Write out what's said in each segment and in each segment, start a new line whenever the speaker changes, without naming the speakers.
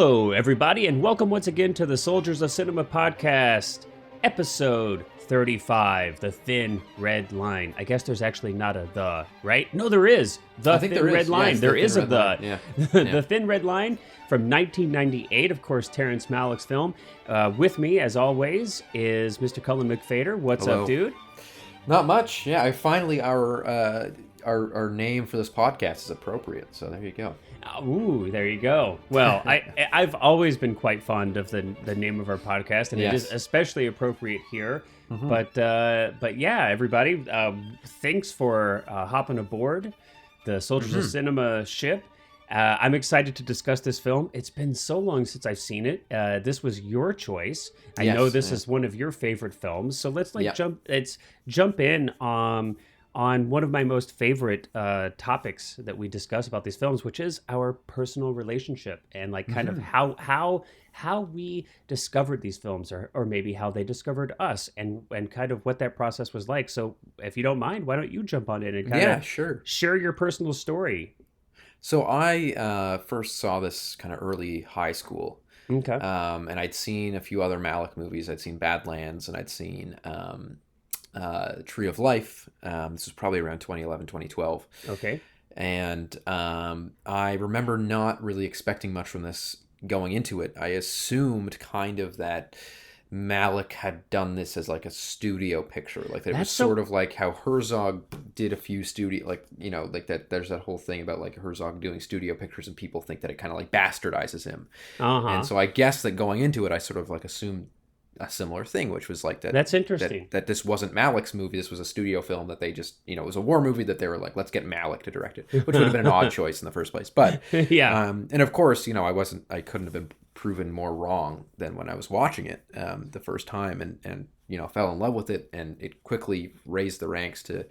Hello, everybody, and welcome once again to the Soldiers of Cinema podcast, episode 35, The Thin Red Line. I guess there's actually not a "the," right? No, there is. The Thin Red Line.
Yes,
there is a "the."
Yeah.
The Thin Red Line from 1998, of course, Terrance Malick's film. With me, as always, is Mr. Cullen McFader. What's
Hello.
up, dude?
Not much. Yeah, I finally our name for this podcast is appropriate. So there you go.
Ooh, there you go. Well, I've always been quite fond of the name of our podcast, and It is especially appropriate here. Mm-hmm. But yeah, everybody, thanks for hopping aboard the Soldiers of Cinema ship. I'm excited to discuss this film. It's been so long since I've seen it. This was your choice. I know this is one of your favorite films, so let's jump in on one of my most favorite topics that we discuss about these films, which is our personal relationship and kind of how we discovered these films, or maybe how they discovered us, and kind of what that process was like. So if you don't mind, why don't you jump on in and kind of share your personal story?
So I first saw this kind of early high school.
Okay.
And I'd seen a few other Malick movies. I'd seen Badlands, and I'd seen Tree of Life. This was probably around 2011, 2012.
Okay.
And I remember not really expecting much from this going into it. I assumed kind of that Malick had done this as like a studio picture. Like it was sort of like how Herzog did a few studio, that there's that whole thing about like Herzog doing studio pictures and people think that it kind of like bastardizes him. And so I guess that going into it, I sort of like assumed a similar thing, which was like that.
That's interesting.
That this wasn't Malick's movie. This was a studio film that they just, it was a war movie that they were like, let's get Malick to direct it, which would have been an odd choice in the first place. But
yeah.
And of course, I couldn't have been proven more wrong than when I was watching it the first time, and fell in love with it, and it quickly raised the ranks to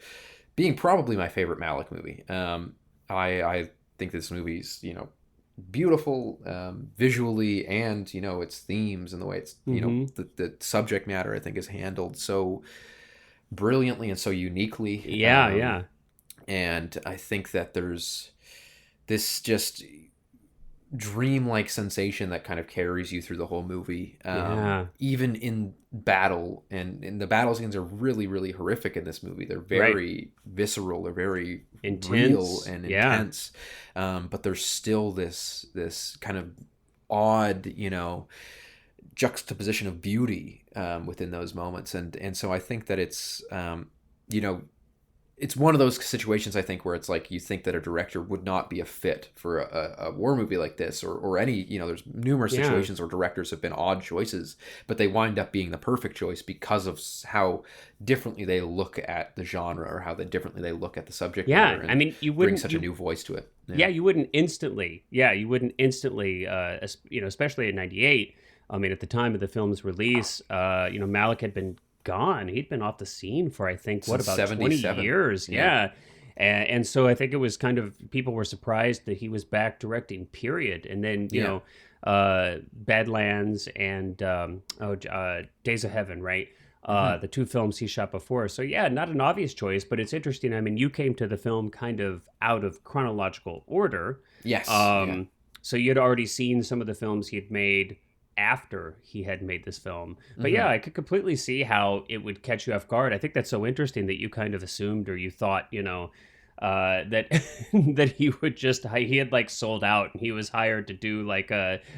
being probably my favorite Malick movie. I think this movie's beautiful visually, and its themes and the way it's the subject matter I think is handled so brilliantly and so uniquely. And I think that there's this just dreamlike sensation that kind of carries you through the whole movie, even in battle, and the battle scenes are really, really horrific in this movie. They're very visceral, they're very intense, real and intense, but there's still this kind of odd juxtaposition of beauty within those moments, and so I think that it's it's one of those situations, I think, where it's like you think that a director would not be a fit for a war movie like this, or any, there's numerous situations where directors have been odd choices, but they wind up being the perfect choice because of how differently they look at the genre, or how differently they look at the subject matter. And
you wouldn't
bring such a new voice to it.
You wouldn't instantly, especially in 98. I mean, at the time of the film's release, Malick had been gone. He'd been off the scene for, I think, about 20 years. Yeah. And so I think it was kind of, people were surprised that he was back directing, period. And then, Badlands and Days of Heaven, right? The two films he shot before. So not an obvious choice, but it's interesting. I mean, you came to the film kind of out of chronological order.
Yes.
So you'd already seen some of the films he had made after he had made this film. But I could completely see how it would catch you off guard. I think that's so interesting that you kind of assumed, or you thought, that that he had like sold out and he was hired to do like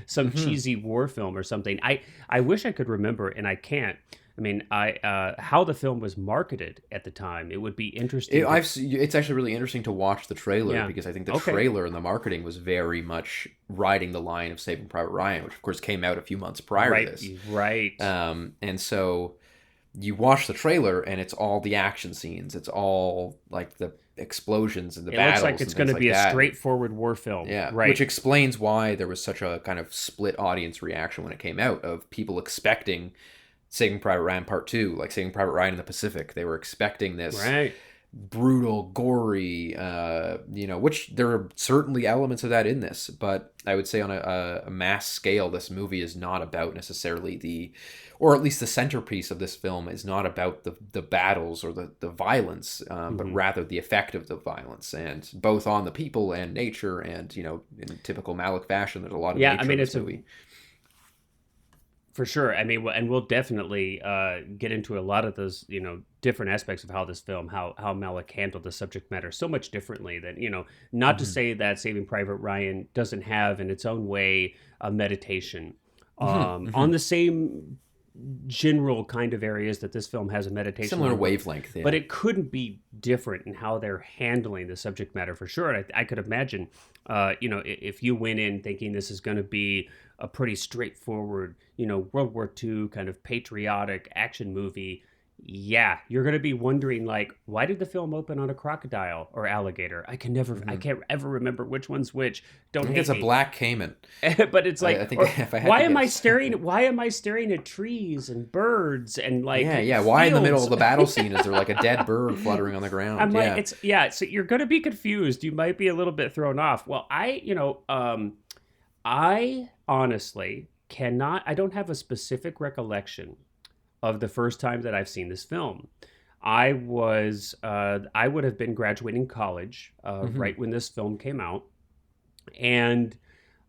some cheesy war film or something. I wish I could remember, and I can't. I mean, how the film was marketed at the time. It would be interesting.
It's actually really interesting to watch the trailer, because I think the trailer and the marketing was very much riding the line of Saving Private Ryan, which of course came out a few months prior to this.
Right.
And so you watch the trailer, and it's all the action scenes. It's all like the explosions and the battles. It looks like
it's going to be a straightforward war film.
Yeah, right. Which explains why there was such a kind of split audience reaction when it came out, of people expecting Saving Private Ryan Part 2, like Saving Private Ryan in the Pacific. They were expecting this brutal, gory, which there are certainly elements of that in this, but I would say on a mass scale, this movie is not about necessarily or at least the centerpiece of this film is not about the battles or the violence, but rather the effect of the violence, and both on the people and nature, and, in typical Malick fashion, there's a lot of nature in this movie.
For sure. I mean, and we'll definitely get into a lot of those, different aspects of how this film, how Malick handled the subject matter so much differently than, not to say that Saving Private Ryan doesn't have in its own way a meditation on the same general kind of areas that this film has a meditation
similar
on,
wavelength, yeah.
But it couldn't be different in how they're handling the subject matter for sure. And I could imagine, if you went in thinking this is going to be a pretty straightforward, World War II kind of patriotic action movie, yeah, you're going to be wondering, like, why did the film open on a crocodile or alligator? I can't ever remember which one's which.
I think it's a black caiman.
But it's like,
I think if I had
why am I staring at trees and birds and like
yeah? Why in the middle of the battle scene is there like a dead bird fluttering on the ground?
I'm like, so you're going to be confused. You might be a little bit thrown off. Well, I honestly I don't have a specific recollection of the first time that I've seen this film. I would have been graduating college right when this film came out, and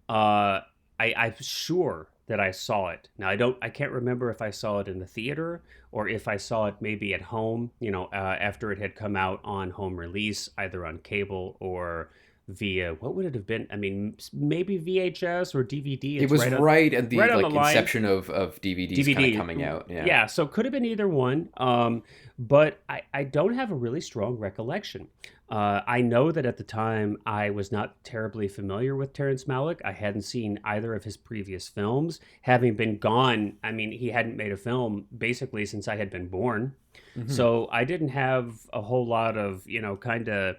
I'm sure that I saw it. Now I can't remember if I saw it in the theater or if I saw it maybe at home, after it had come out on home release, either on cable or via, what would it have been? I mean, maybe VHS or DVD.
It was right at the inception of DVDs kind of coming out.
Yeah, so it could have been either one. But I don't have a really strong recollection. I know that at the time I was not terribly familiar with Terrance Malick. I hadn't seen either of his previous films. Having been gone, I mean, he hadn't made a film basically since I had been born. So I didn't have a whole lot of, kind of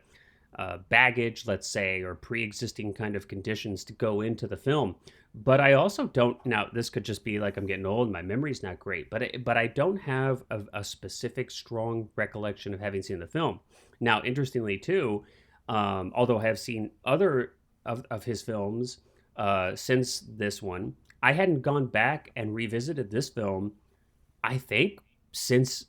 baggage, let's say, or pre-existing kind of conditions to go into the film. But I also don't, now this could just be like I'm getting old and my memory's not great, but I don't have a specific strong recollection of having seen the film. Now, interestingly too, although I have seen other of his films since this one, I hadn't gone back and revisited this film, I think, since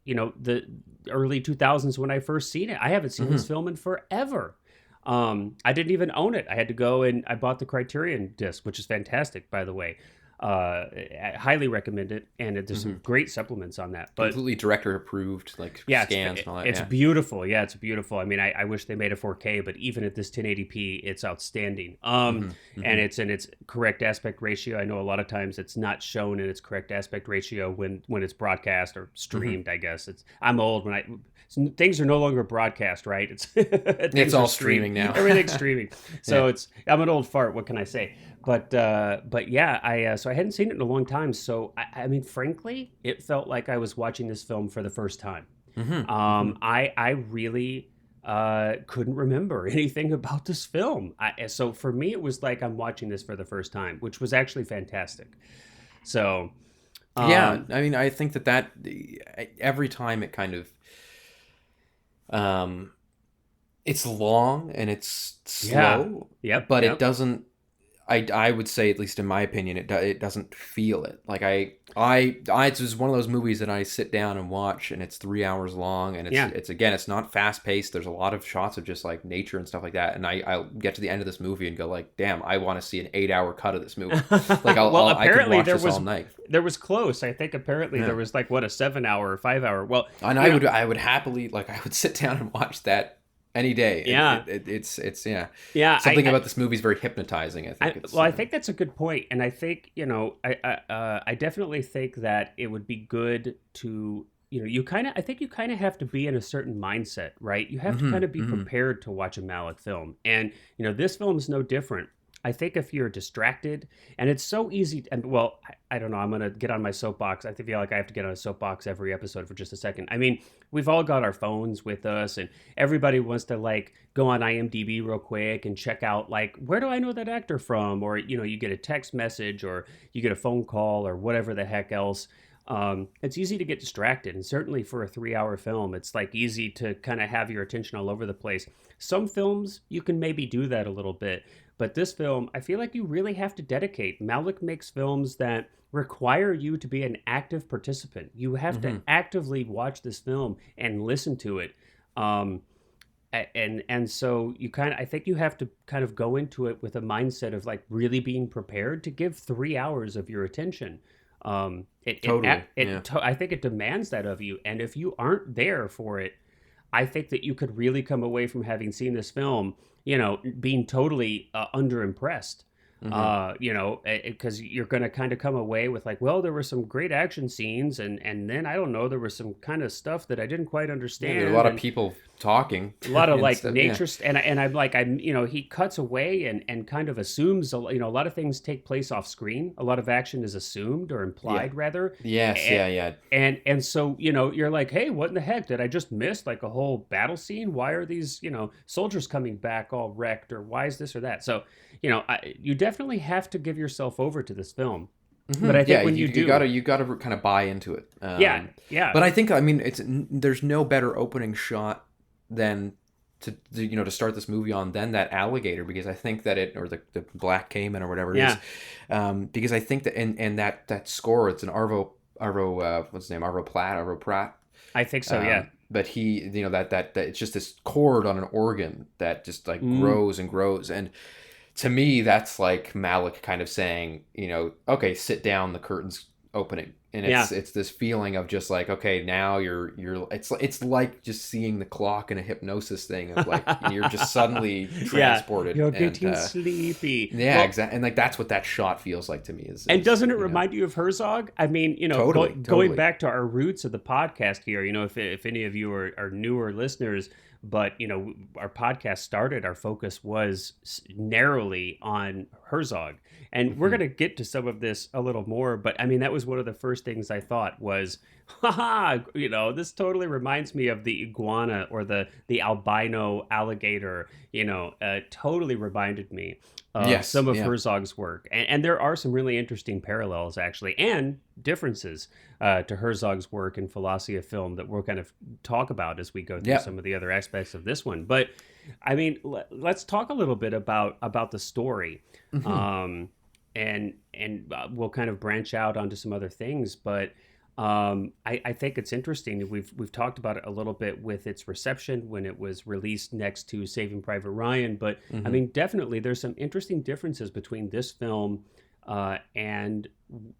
the early 2000s when I first seen it. I haven't seen this film in forever. I didn't even own it. I had to go and I bought the Criterion disc, which is fantastic, by the way. I highly recommend it, and there's some great supplements on that. But
completely director approved, like scans and all that.
It's beautiful. Yeah, it's beautiful. I mean, I wish they made a 4K, but even at this 1080p, it's outstanding. And it's in its correct aspect ratio. I know a lot of times it's not shown in its correct aspect ratio when it's broadcast or streamed. I guess I'm old things are no longer broadcast, right?
It's all streaming now.
Everything's streaming. So I'm an old fart. What can I say? But yeah, so I hadn't seen it in a long time. So I mean, frankly, it felt like I was watching this film for the first time. I really couldn't remember anything about this film. So for me, it was like I'm watching this for the first time, which was actually fantastic. So
yeah, I mean, I think that every time it kind of it's long and it's slow, but it doesn't. I would say, at least in my opinion, it doesn't feel it. Like it's just one of those movies that I sit down and watch, and it's 3 hours long, and it's not fast paced. There's a lot of shots of just like nature and stuff like that, and I'll get to the end of this movie and go like, damn, I want to see an 8-hour cut of this movie. Like I could watch this all night.
There was close. I think apparently there was like a 7-hour or 5-hour. Well,
and I would happily, like, I would sit down and watch that any day.
Yeah.
It's something about this movie is very hypnoptizing, I think.
I think that's a good point. And I think, I definitely think that it would be good to, I think you kind of have to be in a certain mindset, right? You have to kind of be prepared to watch a Malick film. And, this film is no different. I think if you're distracted, and it's so easy, I don't know, I'm going to get on my soapbox. I feel like I have to get on a soapbox every episode for just a second. I mean, we've all got our phones with us, and everybody wants to like go on IMDb real quick and check out like, where do I know that actor from? Or, you get a text message or you get a phone call or whatever the heck else. it's easy to get distracted. And certainly for a 3-hour film, it's like easy to kind of have your attention all over the place. Some films, you can maybe do that a little bit. But this film, I feel like you really have to dedicate. Malick makes films that require you to be an active participant. You have to actively watch this film and listen to it. And so I think you have to kind of go into it with a mindset of like really being prepared to give 3 hours of your attention. I think it demands that of you. And if you aren't there for it, I think that you could really come away from having seen this film, being totally underimpressed. Because you're going to kind of come away with like, well, there were some great action scenes, and then I don't know, there was some kind of stuff that I didn't quite understand.
Yeah, there were a lot of people talking,
a lot of like nature, and I'm like, he cuts away and kind of assumes, a lot of things take place off screen. A lot of action is assumed or implied, rather.
Yes,
And so you're like, hey, what in the heck did I just miss? Like a whole battle scene? Why are these soldiers coming back all wrecked, or why is this or that? So you definitely have to give yourself over to this film. But I think when you gotta
kind of buy into it.
Yeah.
But I think there's no better opening shot than to start this movie on than that alligator, because I think that the black cayman or whatever it is. Because I think that and that score, it's an Arvo what's his name, Arvo Pratt.
I think so, yeah.
But he that it's just this chord on an organ that just like grows and grows, and to me, that's like Malick kind of saying, okay, sit down, the curtain's opening. And it's this feeling of just like, okay, now it's like just seeing the clock in a hypnosis thing of like, you're just suddenly transported.
You're getting sleepy.
Yeah, exactly. And like, that's what that shot feels like to me.
And doesn't it remind you of Herzog? I mean,
totally.
Going back to our roots of the podcast here, if any of you are newer listeners, but our podcast started, our focus was narrowly on Herzog, and we're going to get to some of this a little more, but I mean, that was one of the first things I thought was, this totally reminds me of the iguana or the albino alligator. Totally reminded me of some of Herzog's work, and there are some really interesting parallels actually, and differences to Herzog's work in Philosophy of Film that we'll kind of talk about as we go through some of the other aspects of this one. But I mean, let's talk a little bit about the story, and we'll kind of branch out onto some other things. But I think it's interesting. We've talked about it a little bit with its reception when it was released next to Saving Private Ryan. But I mean, definitely there's some interesting differences between this film and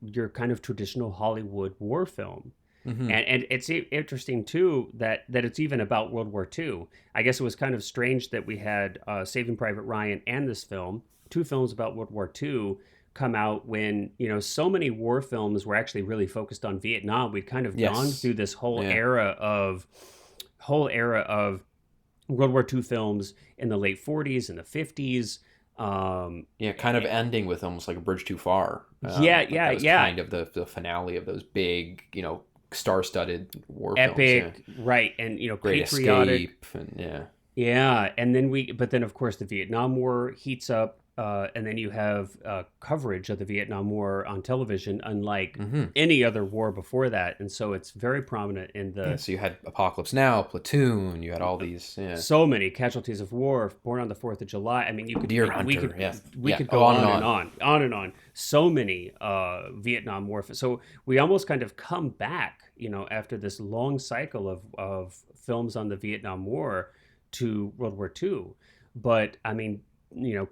your kind of traditional Hollywood war film. And it's interesting too that it's even about World War II. I guess it was kind of strange that we had Saving Private Ryan and this film, two films about World War II, come out when so many war films were actually really focused on Vietnam. We'd kind of gone through this whole era of World War II films in the late 40s and the 50s.
Kind of ending with almost like A Bridge Too Far. Kind of the finale of those big, star-studded war
epic,
films.
Right, and
Great
patriotic.
Escape, and
and then of course the Vietnam War heats up. And then you have coverage of the Vietnam War on television, unlike any other war before that. And so it's very prominent in the...
so you had Apocalypse Now, Platoon, you had all these...
So many Casualties of War, Born on the 4th of July. I mean, you could...
Deer Hunter,
we could go on and on. So many Vietnam War... So we almost kind of come back, after this long cycle of films on the Vietnam War to World War II. But, I mean...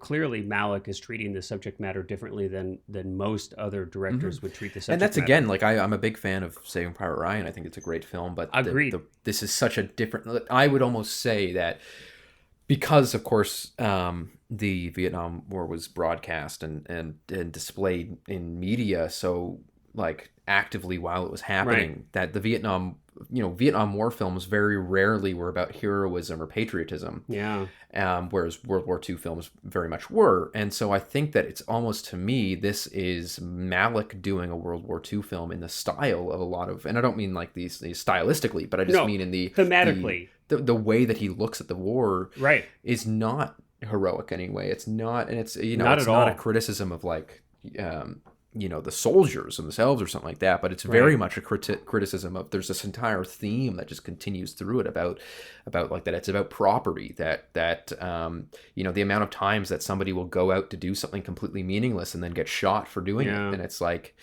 clearly Malick is treating the subject matter differently than most other directors would treat the subject matter.
And that's, again, like, I'm a big fan of Saving Private Ryan. I think it's a great film, but
agreed.
This is such a different... I would almost say that because, of course, the Vietnam War was broadcast and displayed in media so, like, actively while it was happening, that the Vietnam War films very rarely were about heroism or patriotism. Whereas World War II films very much were. And so I think that it's almost, to me, this is Malick doing a World War II film in the style of a lot of, and I don't mean like these stylistically, but I just mean in the
thematically,
the way that he looks at the war is not heroic anyway. It's not, and it's,
not
it's
at
not
all
a criticism of like, the soldiers themselves or something like that, but it's very much a criticism of, there's this entire theme that just continues through it about like that it's about property, that the amount of times that somebody will go out to do something completely meaningless and then get shot for doing it. And it's like,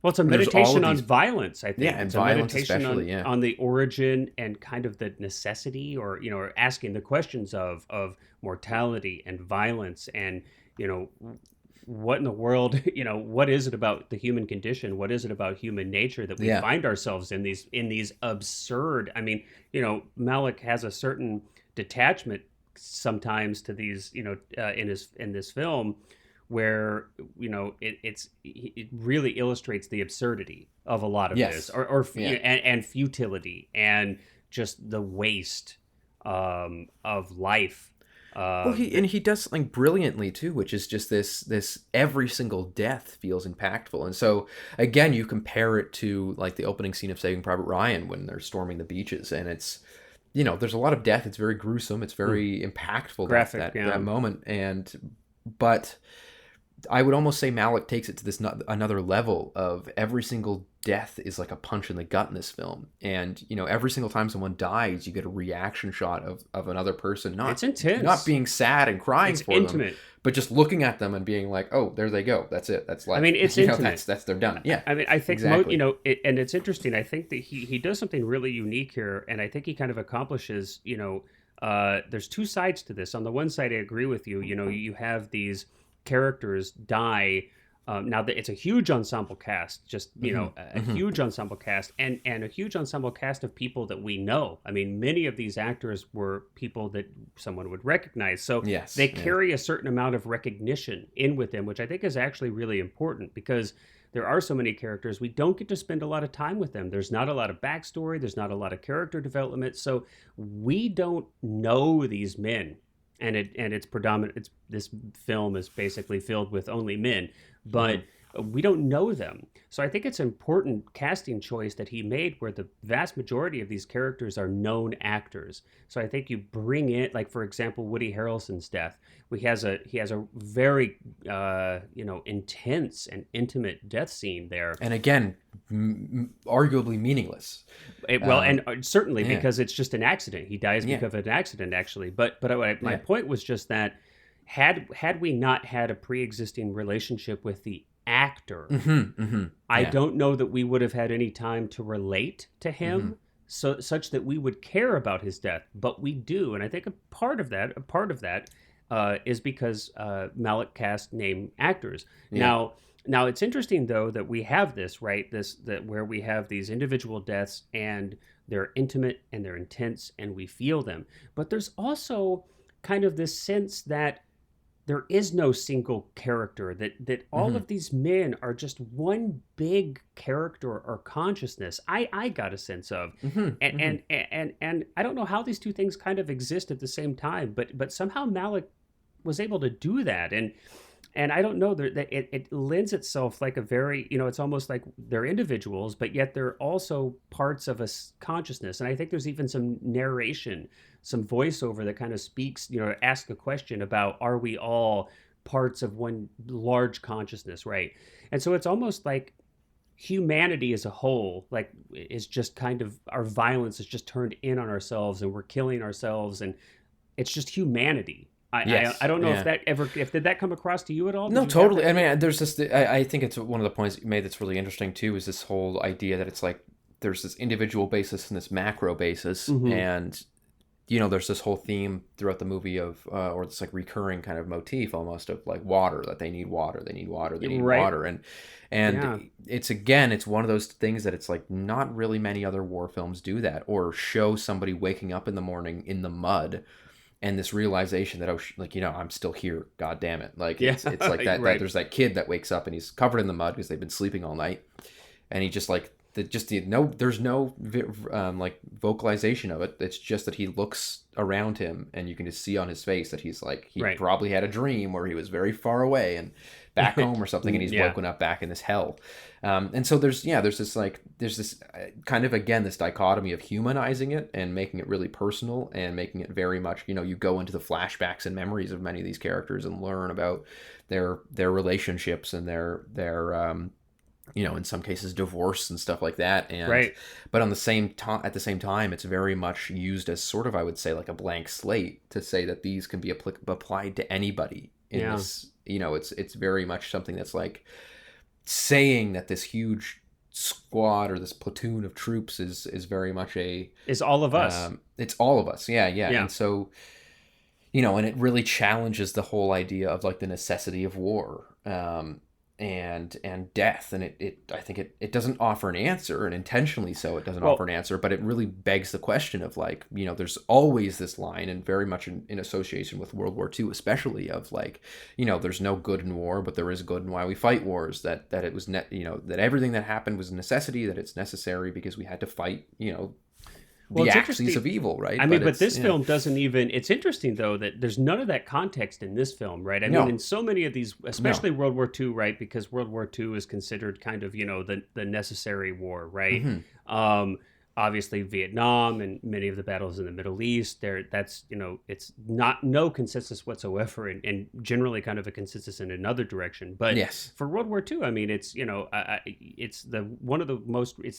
well, it's a meditation on violence, I think.
Yeah, and
it's
violence
a meditation
especially,
on the origin and kind of the necessity, or or asking the questions of mortality and violence, and what in the world, what is it about the human condition? What is it about human nature that we find ourselves in these absurd? I mean, Malick has a certain detachment sometimes to these, in this film, where it really illustrates the absurdity of a lot of this, and futility, and just the waste of life.
He does something brilliantly too, which is just this every single death feels impactful. And so again, you compare it to like the opening scene of Saving Private Ryan when they're storming the beaches, and it's there's a lot of death. It's very gruesome. It's very impactful, graphic, that moment. But I would almost say Malick takes it to this another level of every single death is like a punch in the gut in this film. And, every single time someone dies, you get a reaction shot of another person,
it's intense,
not being sad and crying
it's
for
intimate.
them, but just looking at them and being like, oh, there they go. That's it. That's life.
I mean, it's intimate.
That's they're done. Yeah.
I mean, I think,
exactly.
And it's interesting. I think that he does something really unique here. And I think he kind of accomplishes, there's two sides to this. On the one side, I agree with you. You have these characters die. Now that it's a huge ensemble cast, just a huge ensemble cast, and a huge ensemble cast of people that we know. I mean, many of these actors were people that someone would recognize. So they carry a certain amount of recognition in with them, which I think is actually really important, because there are so many characters, we don't get to spend a lot of time with them. There's not a lot of backstory. There's not a lot of character development. So we don't know these men. And it's predominant. This film is basically filled with only men, but we don't know them. So I think it's an important casting choice that he made, where the vast majority of these characters are known actors. So I think you bring in, like, for example, Woody Harrelson's death. He has a very intense and intimate death scene there.
And again, arguably meaningless.
Certainly because it's just an accident. He dies because of an accident, actually. But my point was just that had we not had a pre-existing relationship with the actor, I don't know that we would have had any time to relate to him, such that we would care about his death. But we do, and I think a part of that is because Malick cast named actors. Now it's interesting though that we have this, right? That where we have these individual deaths, and they're intimate and they're intense and we feel them. But there's also kind of this sense that there is no single character, that all of these men are just one big character or consciousness. I got a sense of, and I don't know how these two things kind of exist at the same time, but somehow Malick was able to do that, and I don't know that it lends itself like a very, it's almost like they're individuals, but yet they're also parts of a consciousness. And I think there's even some narration, some voiceover that kind of speaks, asks a question about, are we all parts of one large consciousness, right? And so it's almost like humanity as a whole, like, is just kind of, our violence is just turned in on ourselves, and we're killing ourselves, and it's just humanity. I don't know if did that come across to you at all?
No, totally. I mean, there's this, I think it's one of the points you made that's really interesting too, is this whole idea that it's like, there's this individual basis and this macro basis. And, there's this whole theme throughout the movie of, or this like recurring kind of motif almost of like water, that they need water, they need water, they need water. And it's one of those things that it's like, not really many other war films do that, or show somebody waking up in the morning in the mud, and this realization that, I'm still here, god damn it. Like, it's like that, that there's that kid that wakes up and he's covered in the mud because they've been sleeping all night, and he just like there's no like vocalization of it. It's just that he looks around him and you can just see on his face that he's like, he probably had a dream where he was very far away and back home or something, and he's woken up back in this hell. And so there's this kind of, again, this dichotomy of humanizing it and making it really personal and making it very much, you go into the flashbacks and memories of many of these characters and learn about their relationships and their in some cases divorce and stuff like that. And but at the same time, it's very much used as sort of, I would say, like a blank slate to say that these can be applied to anybody in this. It's very much something that's like saying that this huge squad or this platoon of troops is very much
is all of us.
It's all of us. Yeah. And so, and it really challenges the whole idea of like the necessity of war. And death, and I think it doesn't offer an answer, and intentionally so it doesn't offer an answer, but it really begs the question of like, there's always this line, and very much in association with World War II especially, of like, there's no good in war, but there is good in why we fight wars, that it was that everything that happened was a necessity, that it's necessary because we had to fight the axes of evil, right?
I mean, but this film doesn't even... It's interesting, though, that there's none of that context in this film, right? I mean, in so many of these, especially World War II, right? Because World War II is considered kind of, the necessary war, right? Mm-hmm. Obviously, Vietnam and many of the battles in the Middle East, it's no consensus whatsoever, and generally kind of a consensus in another direction. But for World War II, I mean, it's it's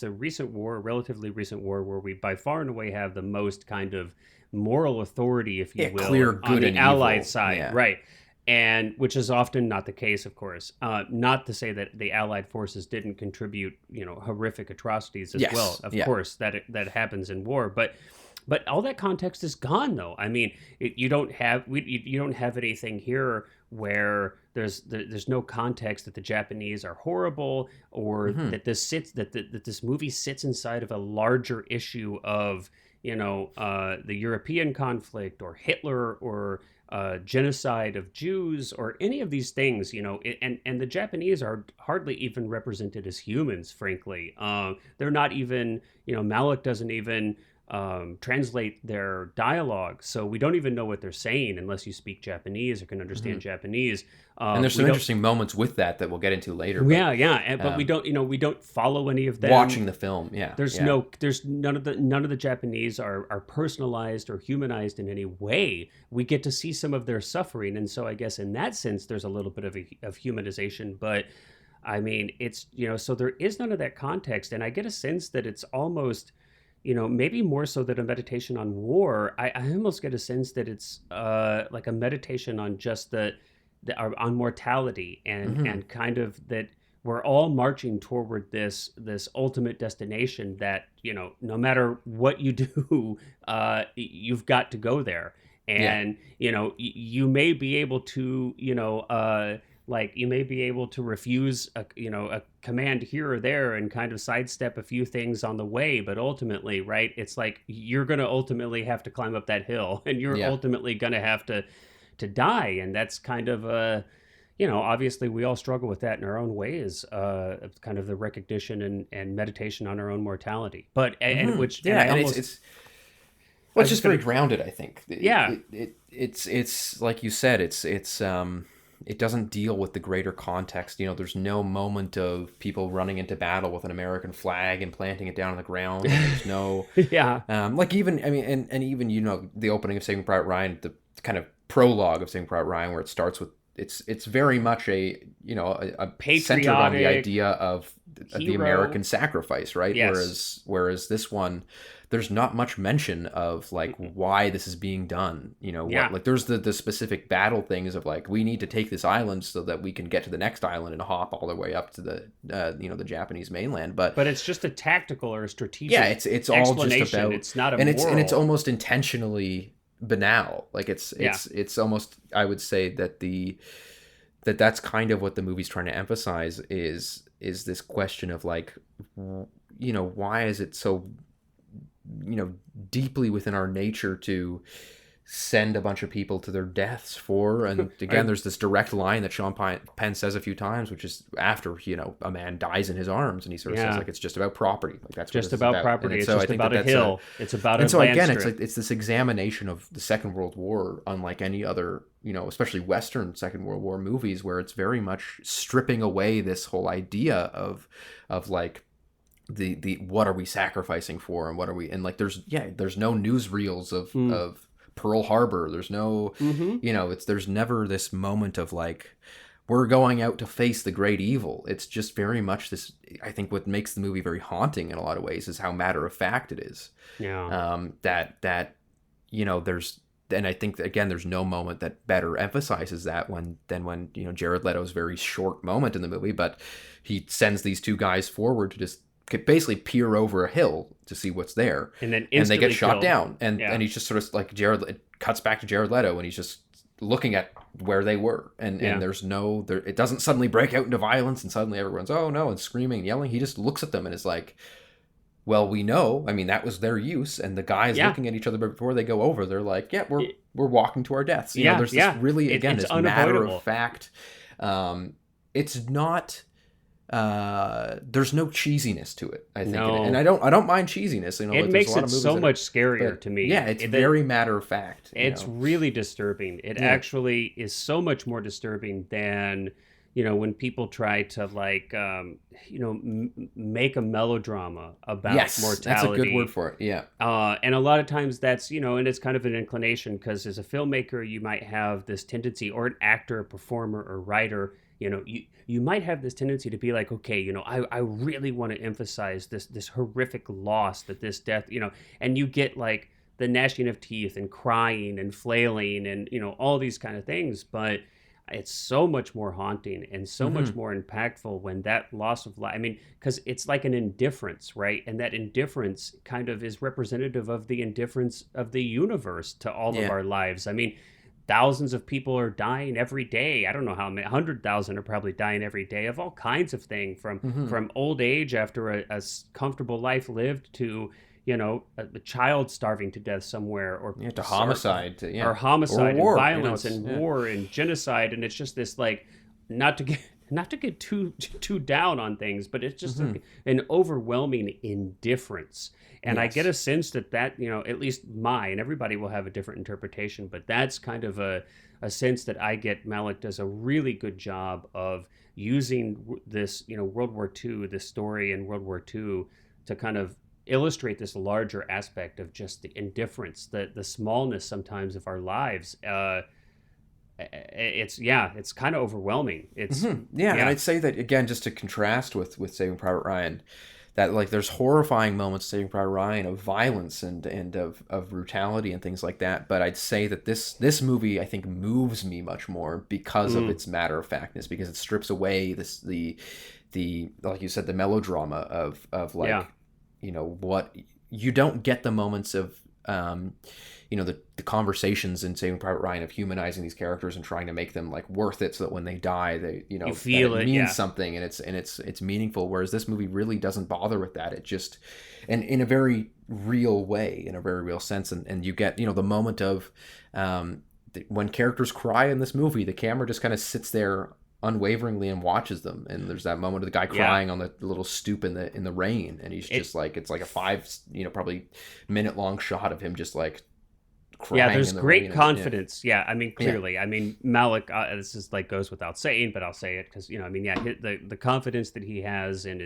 a recent war, relatively recent war, where we by far and away have the most kind of moral authority, if you will,
clear good
on the
and
Allied
evil.
side, right? And which is often not the case, of course. Not to say that the Allied forces didn't contribute, horrific atrocities as well. Of course, that happens in war, but all that context is gone, though. I mean, you don't have anything here where there's no context that the Japanese are horrible, or that this movie sits inside of a larger issue of the European conflict, or Hitler, or genocide of Jews, or any of these things, and the Japanese are hardly even represented as humans, frankly. They're not even, Malick doesn't even translate their dialogue, so we don't even know what they're saying unless you speak Japanese or can understand Japanese.
And there's some interesting moments with that we'll get into later.
But we don't follow any of them.
Watching the film,
there's none of the Japanese are personalized or humanized in any way. We get to see some of their suffering, and so I guess in that sense there's a little bit of humanization. But I mean, it's so there is none of that context, and I get a sense that it's almost, maybe more so than a meditation on war. I almost get a sense that it's like a meditation on just on mortality, and kind of that we're all marching toward this ultimate destination that, no matter what you do, you've got to go there. And, you may be able to, you may be able to refuse a command here or there and kind of sidestep a few things on the way, but ultimately, right, it's like you're going to ultimately have to climb up that hill, and you're ultimately going to have to die. And that's kind of obviously we all struggle with that in our own ways, kind of the recognition and meditation on our own mortality. But
it's just very grounded, I think. It's like you said, it doesn't deal with the greater context. There's no moment of people running into battle with an American flag and planting it down on the ground. There's no like even, I mean, and even the opening of Saving Private Ryan, the kind of prologue of Saving Private Ryan, where it starts with it's very much a
patriotic,
centered on the idea of the American sacrifice, right?
Yes.
Whereas this one, there's not much mention of like why this is being done. What, like there's the specific battle things of like, we need to take this island so that we can get to the next island and hop all the way up to the Japanese mainland. But
it's just a tactical or a strategic.
Yeah, it's all just about.
It's not a
and
moral.
it's almost intentionally banal. Like it's almost, I would say that that's kind of what the movie's trying to emphasize is this question of like, why is it so deeply within our nature to send a bunch of people to their deaths for. And again, there's this direct line that Sean Penn says a few times, which is after, a man dies in his arms, and he sort of says, like, it's just about property. Like, that's
just about property. It's just about a hill. It's about a
and so
land
again,
strip.
it's like, it's this examination of the Second World War, unlike any other, especially Western Second World War movies, where it's very much stripping away this whole idea of like, the what are we sacrificing for, and what are we, and like, there's no newsreels of Pearl Harbor. There's no, there's never this moment of like, we're going out to face the great evil. It's just very much this, I think what makes the movie very haunting in a lot of ways is how matter of fact it is.
Yeah.
There's, and I think that, again, there's no moment that better emphasizes that than when Jared Leto's very short moment in the movie, but he sends these two guys forward to just basically peer over a hill to see what's there,
and then
they get shot
killed.
down, and he's just sort of like, it cuts back to Jared Leto, and he's just looking at where they were, and there's no, it doesn't suddenly break out into violence and suddenly everyone's oh no and screaming and yelling. He just looks at them and is like, well, we know, I mean, that was their use, and the guys looking at each other before they go over, they're like, we're walking to our deaths. There's this really, again, this matter of fact. It's not, there's no cheesiness to it, I think. No. And I don't mind cheesiness.
It makes it so much scarier to me.
Yeah, it's very matter of fact.
It's really disturbing. It actually is so much more disturbing than, when people try to like, make a melodrama about mortality.
That's a good word for it. Yeah.
And a lot of times that's, and it's kind of an inclination, because as a filmmaker, you might have this tendency, or an actor, performer, or writer, you might have this tendency to be like, okay, I really want to emphasize this horrific loss, that this death, and you get like the gnashing of teeth and crying and flailing and, all these kind of things. But it's so much more haunting and so much more impactful when that loss of life, because it's like an indifference, right? And that indifference kind of is representative of the indifference of the universe to all of our lives. Thousands of people are dying every day. I don't know how many, 100,000 are probably dying every day of all kinds of things, from old age after a comfortable life lived to, a child starving to death somewhere, or
to homicide,
or homicide,
or war,
and violence, and war and genocide. And it's just this, like, not to get too down on things, but it's just an overwhelming indifference. And I get a sense that at least and everybody will have a different interpretation, but that's kind of a sense that I get. Malick does a really good job of using this, World War II, this story in World War II, to kind of illustrate this larger aspect of just the indifference, the smallness sometimes of our lives. It's kind of overwhelming. It's
and I'd say that, again, just to contrast with Saving Private Ryan, that like there's horrifying moments in Saving Private Ryan of violence and of brutality and things like that, but I'd say that this movie, I think, moves me much more because of its matter of factness, because it strips away the like you said, the melodrama of like, what you don't get, the moments of the conversations in Saving Private Ryan of humanizing these characters and trying to make them like worth it, so that when they die, they
you feel
it means something, and it's meaningful. Whereas this movie really doesn't bother with that. It just, and in a very real way, in a very real sense, and you get the moment of when characters cry in this movie, the camera just kind of sits there unwaveringly and watches them, and there's that moment of the guy crying on the little stoop in the rain, and he's just like, it's like a 5 probably minute long shot of him just like crying.
There's great confidence. Clearly, Malick, this is like goes without saying, but I'll say it because the confidence that he has in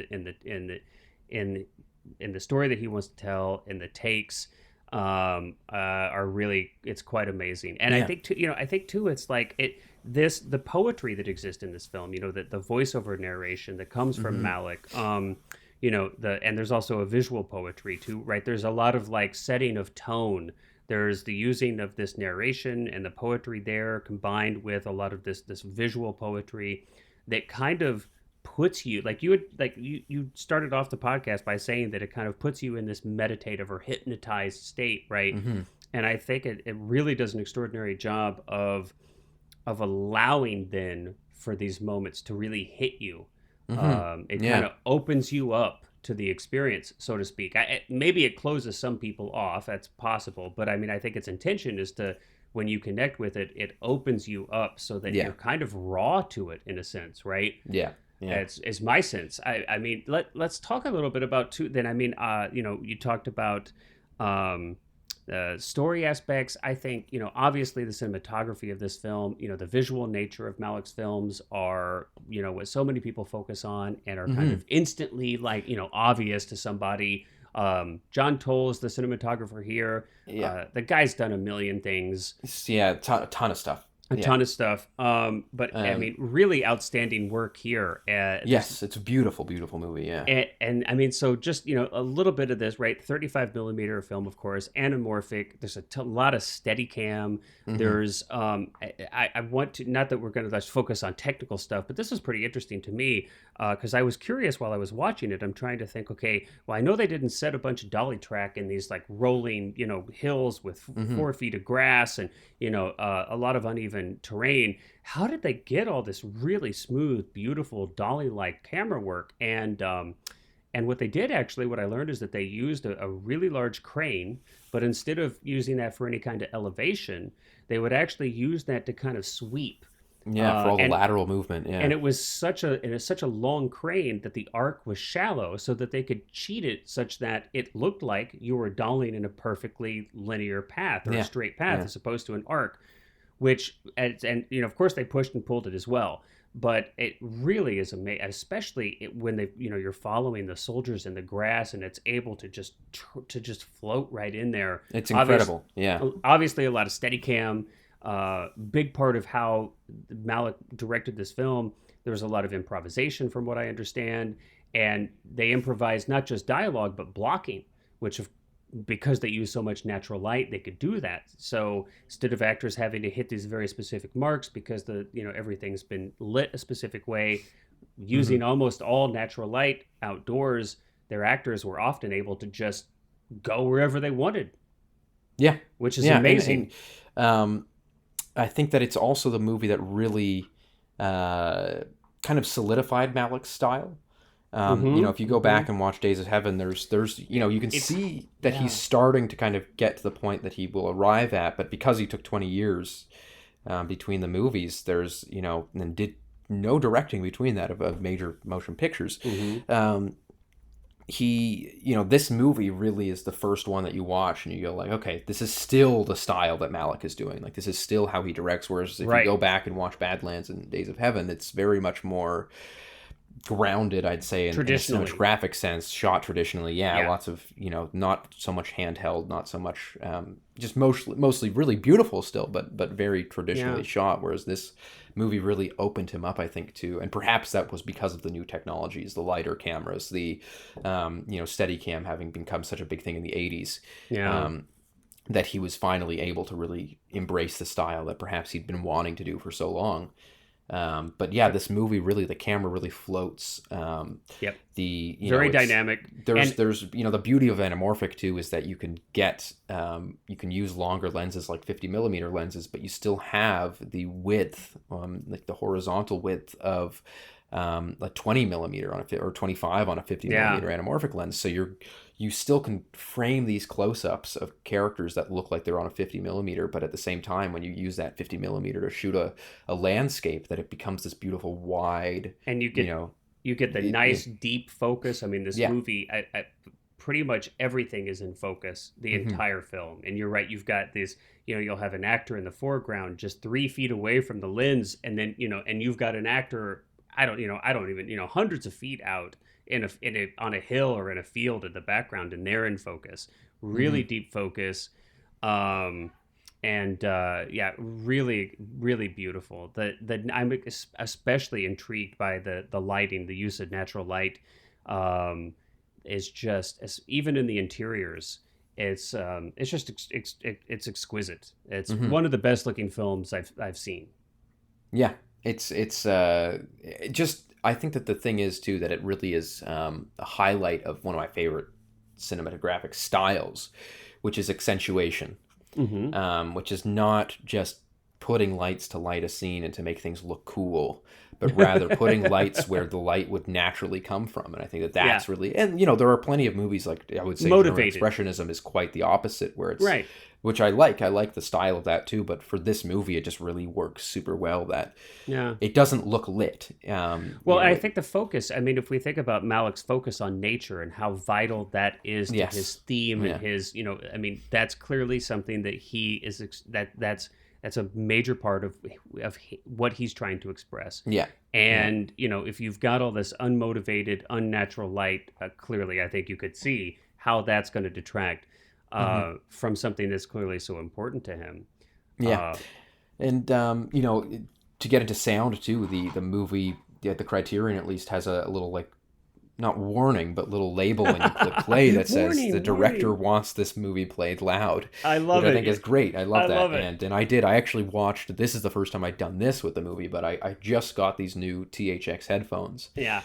the story that he wants to tell, in the takes, are really, it's quite amazing. And I think too, it's like the poetry that exists in this film, the voiceover narration that comes from Malick, and there's also a visual poetry too, right? There's a lot of like setting of tone. There's the using of this narration and the poetry there, combined with a lot of this visual poetry that kind of puts you, like you started off the podcast by saying that it kind of puts you in this meditative or hypnotized state, right? And I think it really does an extraordinary job of allowing then for these moments to really hit you. It kind of opens you up to the experience, so to speak. Maybe it closes some people off. That's possible. But I mean, I think its intention is to, when you connect with it, it opens you up so that you're kind of raw to it in a sense, right?
Yeah. Yeah.
It's my sense. I mean, let's talk a little bit about too. Then I mean, you talked about story aspects. I think obviously the cinematography of this film, the visual nature of Malick's films are what so many people focus on and are kind of instantly like obvious to somebody. John Toll is the cinematographer here.
Yeah,
the guy's done a million things.
Yeah, a ton of stuff.
A ton of stuff. But I mean, really outstanding work here.
Yes, it's a beautiful, beautiful movie. Yeah.
And I mean, so just, a little bit of this, right? 35 millimeter film, of course, anamorphic. There's a lot of steady cam. There's, I want to, not that we're going to focus on technical stuff, but this was pretty interesting to me because I was curious while I was watching it. I'm trying to think, okay, well, I know they didn't set a bunch of dolly track in these like rolling, hills with 4 feet of grass and, a lot of uneven terrain. How did they get all this really smooth, beautiful dolly-like camera work? And what they did actually, what I learned is that they used a really large crane, but instead of using that for any kind of elevation, they would actually use that to kind of sweep.
Yeah, for all the lateral movement. Yeah,
and it was such a long crane that the arc was shallow, so that they could cheat it such that it looked like you were dollying in a perfectly linear path or a straight path as opposed to an arc. Which and of course they pushed and pulled it as well, but it really is amazing, especially when they you're following the soldiers in the grass and it's able to just float right in there.
It's incredible.
Obviously a lot of Steadicam. Big part of how Malick directed this film. There was a lot of improvisation, from what I understand, and they improvised not just dialogue but blocking, which because they use so much natural light, they could do that. So instead of actors having to hit these very specific marks because everything's been lit a specific way, using almost all natural light outdoors, their actors were often able to just go wherever they wanted.
Yeah,
which is amazing.
And, I think that it's also the movie that really kind of solidified Malick's style. If you go back and watch Days of Heaven, there's you can see that he's starting to kind of get to the point that he will arrive at, but because he took 20 years between the movies, there's and did no directing between that of major motion pictures. This movie really is the first one that you watch and you go like, okay, this is still the style that Malick is doing. Like, this is still how he directs. Whereas if you go back and watch Badlands and Days of Heaven, it's very much more grounded, I'd say, in a cinematographic sense, shot traditionally. Lots of not so much handheld, not so much just mostly really beautiful still, but very traditionally shot. Whereas this movie really opened him up, I think, to, and perhaps that was because of the new technologies, the lighter cameras, the Steadicam having become such a big thing in the 80s. That he was finally able to really embrace the style that perhaps he'd been wanting to do for so long. But this movie really, the camera really floats. The
very dynamic.
There's the beauty of anamorphic too is that you can use longer lenses like 50 millimeter lenses, but you still have the width, like the horizontal width of like 20 millimeter or 25 on a 50 millimeter anamorphic lens. So you still can frame these close-ups of characters that look like they're on a 50 millimeter, but at the same time, when you use that 50 millimeter to shoot a landscape, that it becomes this beautiful wide,
and you get the nice deep focus. I mean, this movie, I pretty much everything is in focus the entire film. And you're right, you've got this, you'll have an actor in the foreground just 3 feet away from the lens, and then and you've got an actor I don't even hundreds of feet out on a hill or in a field in the background, and they're in focus, really deep focus, really, really beautiful. I'm especially intrigued by the lighting, the use of natural light, is just, even in the interiors, it's exquisite. It's one of the best looking films I've seen.
Yeah, I think that the thing is too that it really is a highlight of one of my favorite cinematographic styles, which is accentuation, which is not just putting lights to light a scene and to make things look cool, but rather putting lights where the light would naturally come from. And I think that that's really, and there are plenty of movies, like I would say German Expressionism is quite the opposite, where it's which I like the style of that too, but for this movie it just really works super well that it doesn't look lit.
I think the focus, I mean, if we think about Malick's focus on nature and how vital that is to his theme and his, I mean, that's clearly something that he is, that's a major part of what he's trying to express. Yeah. And, if you've got all this unmotivated, unnatural light, clearly I think you could see how that's going to detract from something that's clearly so important to him. Yeah.
And, to get into sound too, the movie, the Criterion at least has a little like, not warning, but little label when you click play that says the director wants this movie played loud.
I love it.
I think is great. I love that. And I actually watched, this is the first time I'd done this with the movie, but I just got these new THX headphones. Yeah.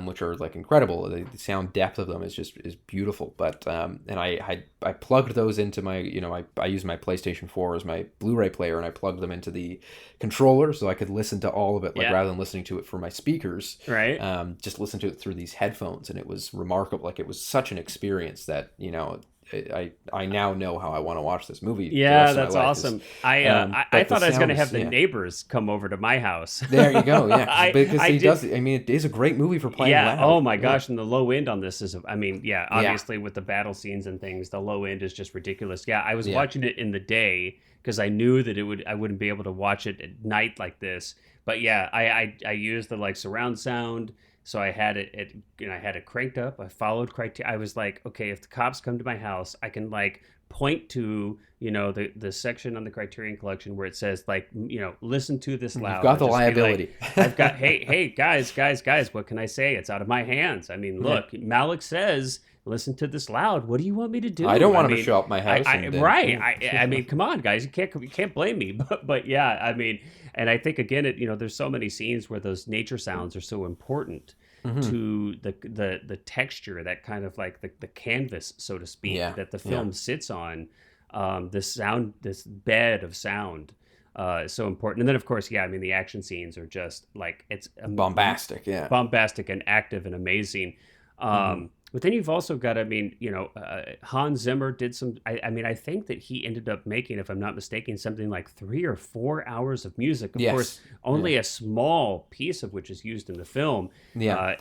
Which are like incredible. The sound depth of them is beautiful. But and I plugged those into my, I use my PlayStation 4 as my Blu-ray player, and I plugged them into the controller so I could listen to all of it, like rather than listening to it for my speakers. Right. Just listen to it through these headphones, and it was remarkable. Like, it was such an experience that I now know how I want to watch this movie.
Yeah, that's awesome. I thought I was going to have the neighbors come over to my house.
There you go. Yeah, because he does. I mean, it is a great movie for playing loud.
Oh my gosh, and the low end on this is, obviously with the battle scenes and things, the low end is just ridiculous. Yeah, I was watching it in the day because I knew that I wouldn't be able to watch it at night like this. But yeah, I used the like surround sound. So I had I had it cranked up. I followed criteria. I was like, okay, if the cops come to my house, I can like point to, the section on the Criterion Collection where it says like, listen to this loud.
You've got the liability.
Like, I've got, hey, guys, what can I say? It's out of my hands. I mean, look, Malick says, listen to this loud. What do you want me to do?
I don't want him to show up my house.
I mean, come on, guys. You can't blame me. But yeah, I mean, and I think again, there's so many scenes where those nature sounds are so important to the texture, that kind of like the canvas, so to speak, that the film sits on. This bed of sound. Is so important. And then of course, I mean, the action scenes are just like, it's
bombastic
and active and amazing. But then you've also got, Hans Zimmer did some, I think that he ended up making, if I'm not mistaken, something like 3 or 4 hours of music. Of course, only a small piece of which is used in the film. Yeah.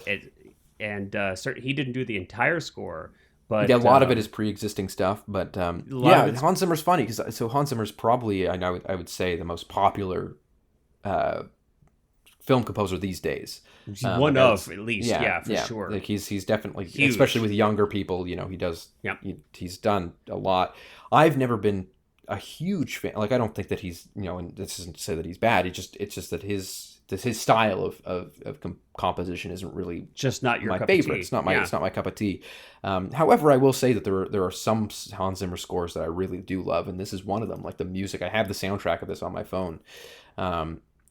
Certainly he didn't do the entire score. But,
a lot of it is pre-existing stuff. But Hans Zimmer's funny, because Hans Zimmer's probably, I would say, the most popular film composer these days.
One of, at least, for sure.
Like he's definitely huge. Especially with younger people. He does. He's done a lot. I've never been a huge fan. Like, I don't think that he's, and this isn't to say that he's bad. It's just that his style of composition isn't really
just not your
my
cup
favorite.
Of tea.
It's not my cup of tea. However, I will say that there are some Hans Zimmer scores that I really do love, and this is one of them. Like the music, I have the soundtrack of this on my phone.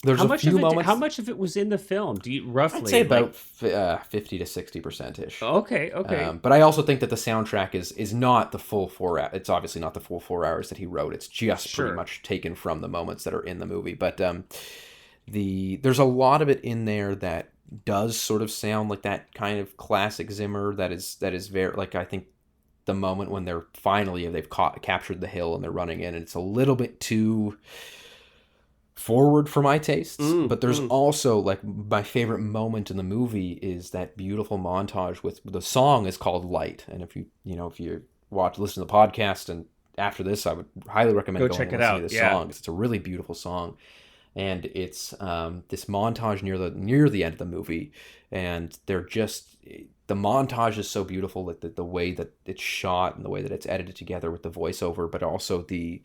There's a few moments.
How much of it was in the film? Do you roughly?
I'd say about 50 to 60% ish.
Okay.
But I also think that the soundtrack is not the full 4 hours. It's obviously not the full 4 hours that he wrote. It's just pretty much taken from the moments that are in the movie. But there's a lot of it in there that does sort of sound like that kind of classic Zimmer. That is very, like, I think the moment when they've captured the hill and they're running in, and it's a little bit too forward for my tastes. But there's also, like, my favorite moment in the movie is that beautiful montage with the song is called Light. And if you listen to the podcast, and after this, I would highly recommend going and listening to this song, because it's a really beautiful song. And it's this montage near the end of the movie, and the montage is so beautiful, that the way that it's shot and the way that it's edited together with the voiceover, but also the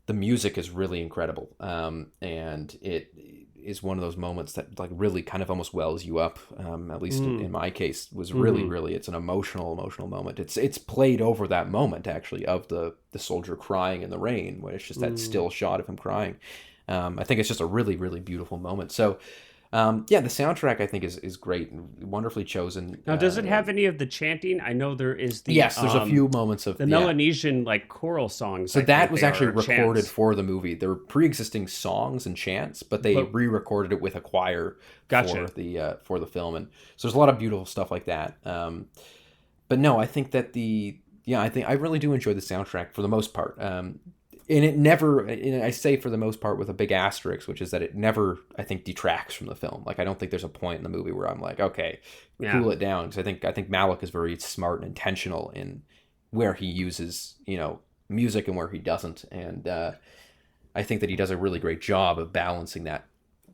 music is really incredible. And it is one of those moments that, like, really kind of almost wells you up. At least in my case, was really, really, it's an emotional moment. It's played over that moment, actually, of the soldier crying in the rain, when it's just that still shot of him crying. I think it's just a really, really beautiful moment. So Yeah, the soundtrack I think is great and wonderfully chosen.
Now, does it have any of the chanting? I know there is the
Yes, there's a few moments of
the Melanesian like choral songs.
So
I
that
think
was
they
actually
are,
recorded
chants.
for the movie. There were pre-existing songs and chants, but they re-recorded it with a choir
Gotcha.
for the film, and so there's a lot of beautiful stuff like that. But no, I think that I think I really do enjoy the soundtrack for the most part. And it never, and I say for the most part with a big asterisk, which is that it never, I think, detracts from the film. Like, I don't think there's a point in the movie where I'm like, okay, cool it down. Because I think Malick is very smart and intentional in where he uses, music and where he doesn't. And I think that he does a really great job of balancing that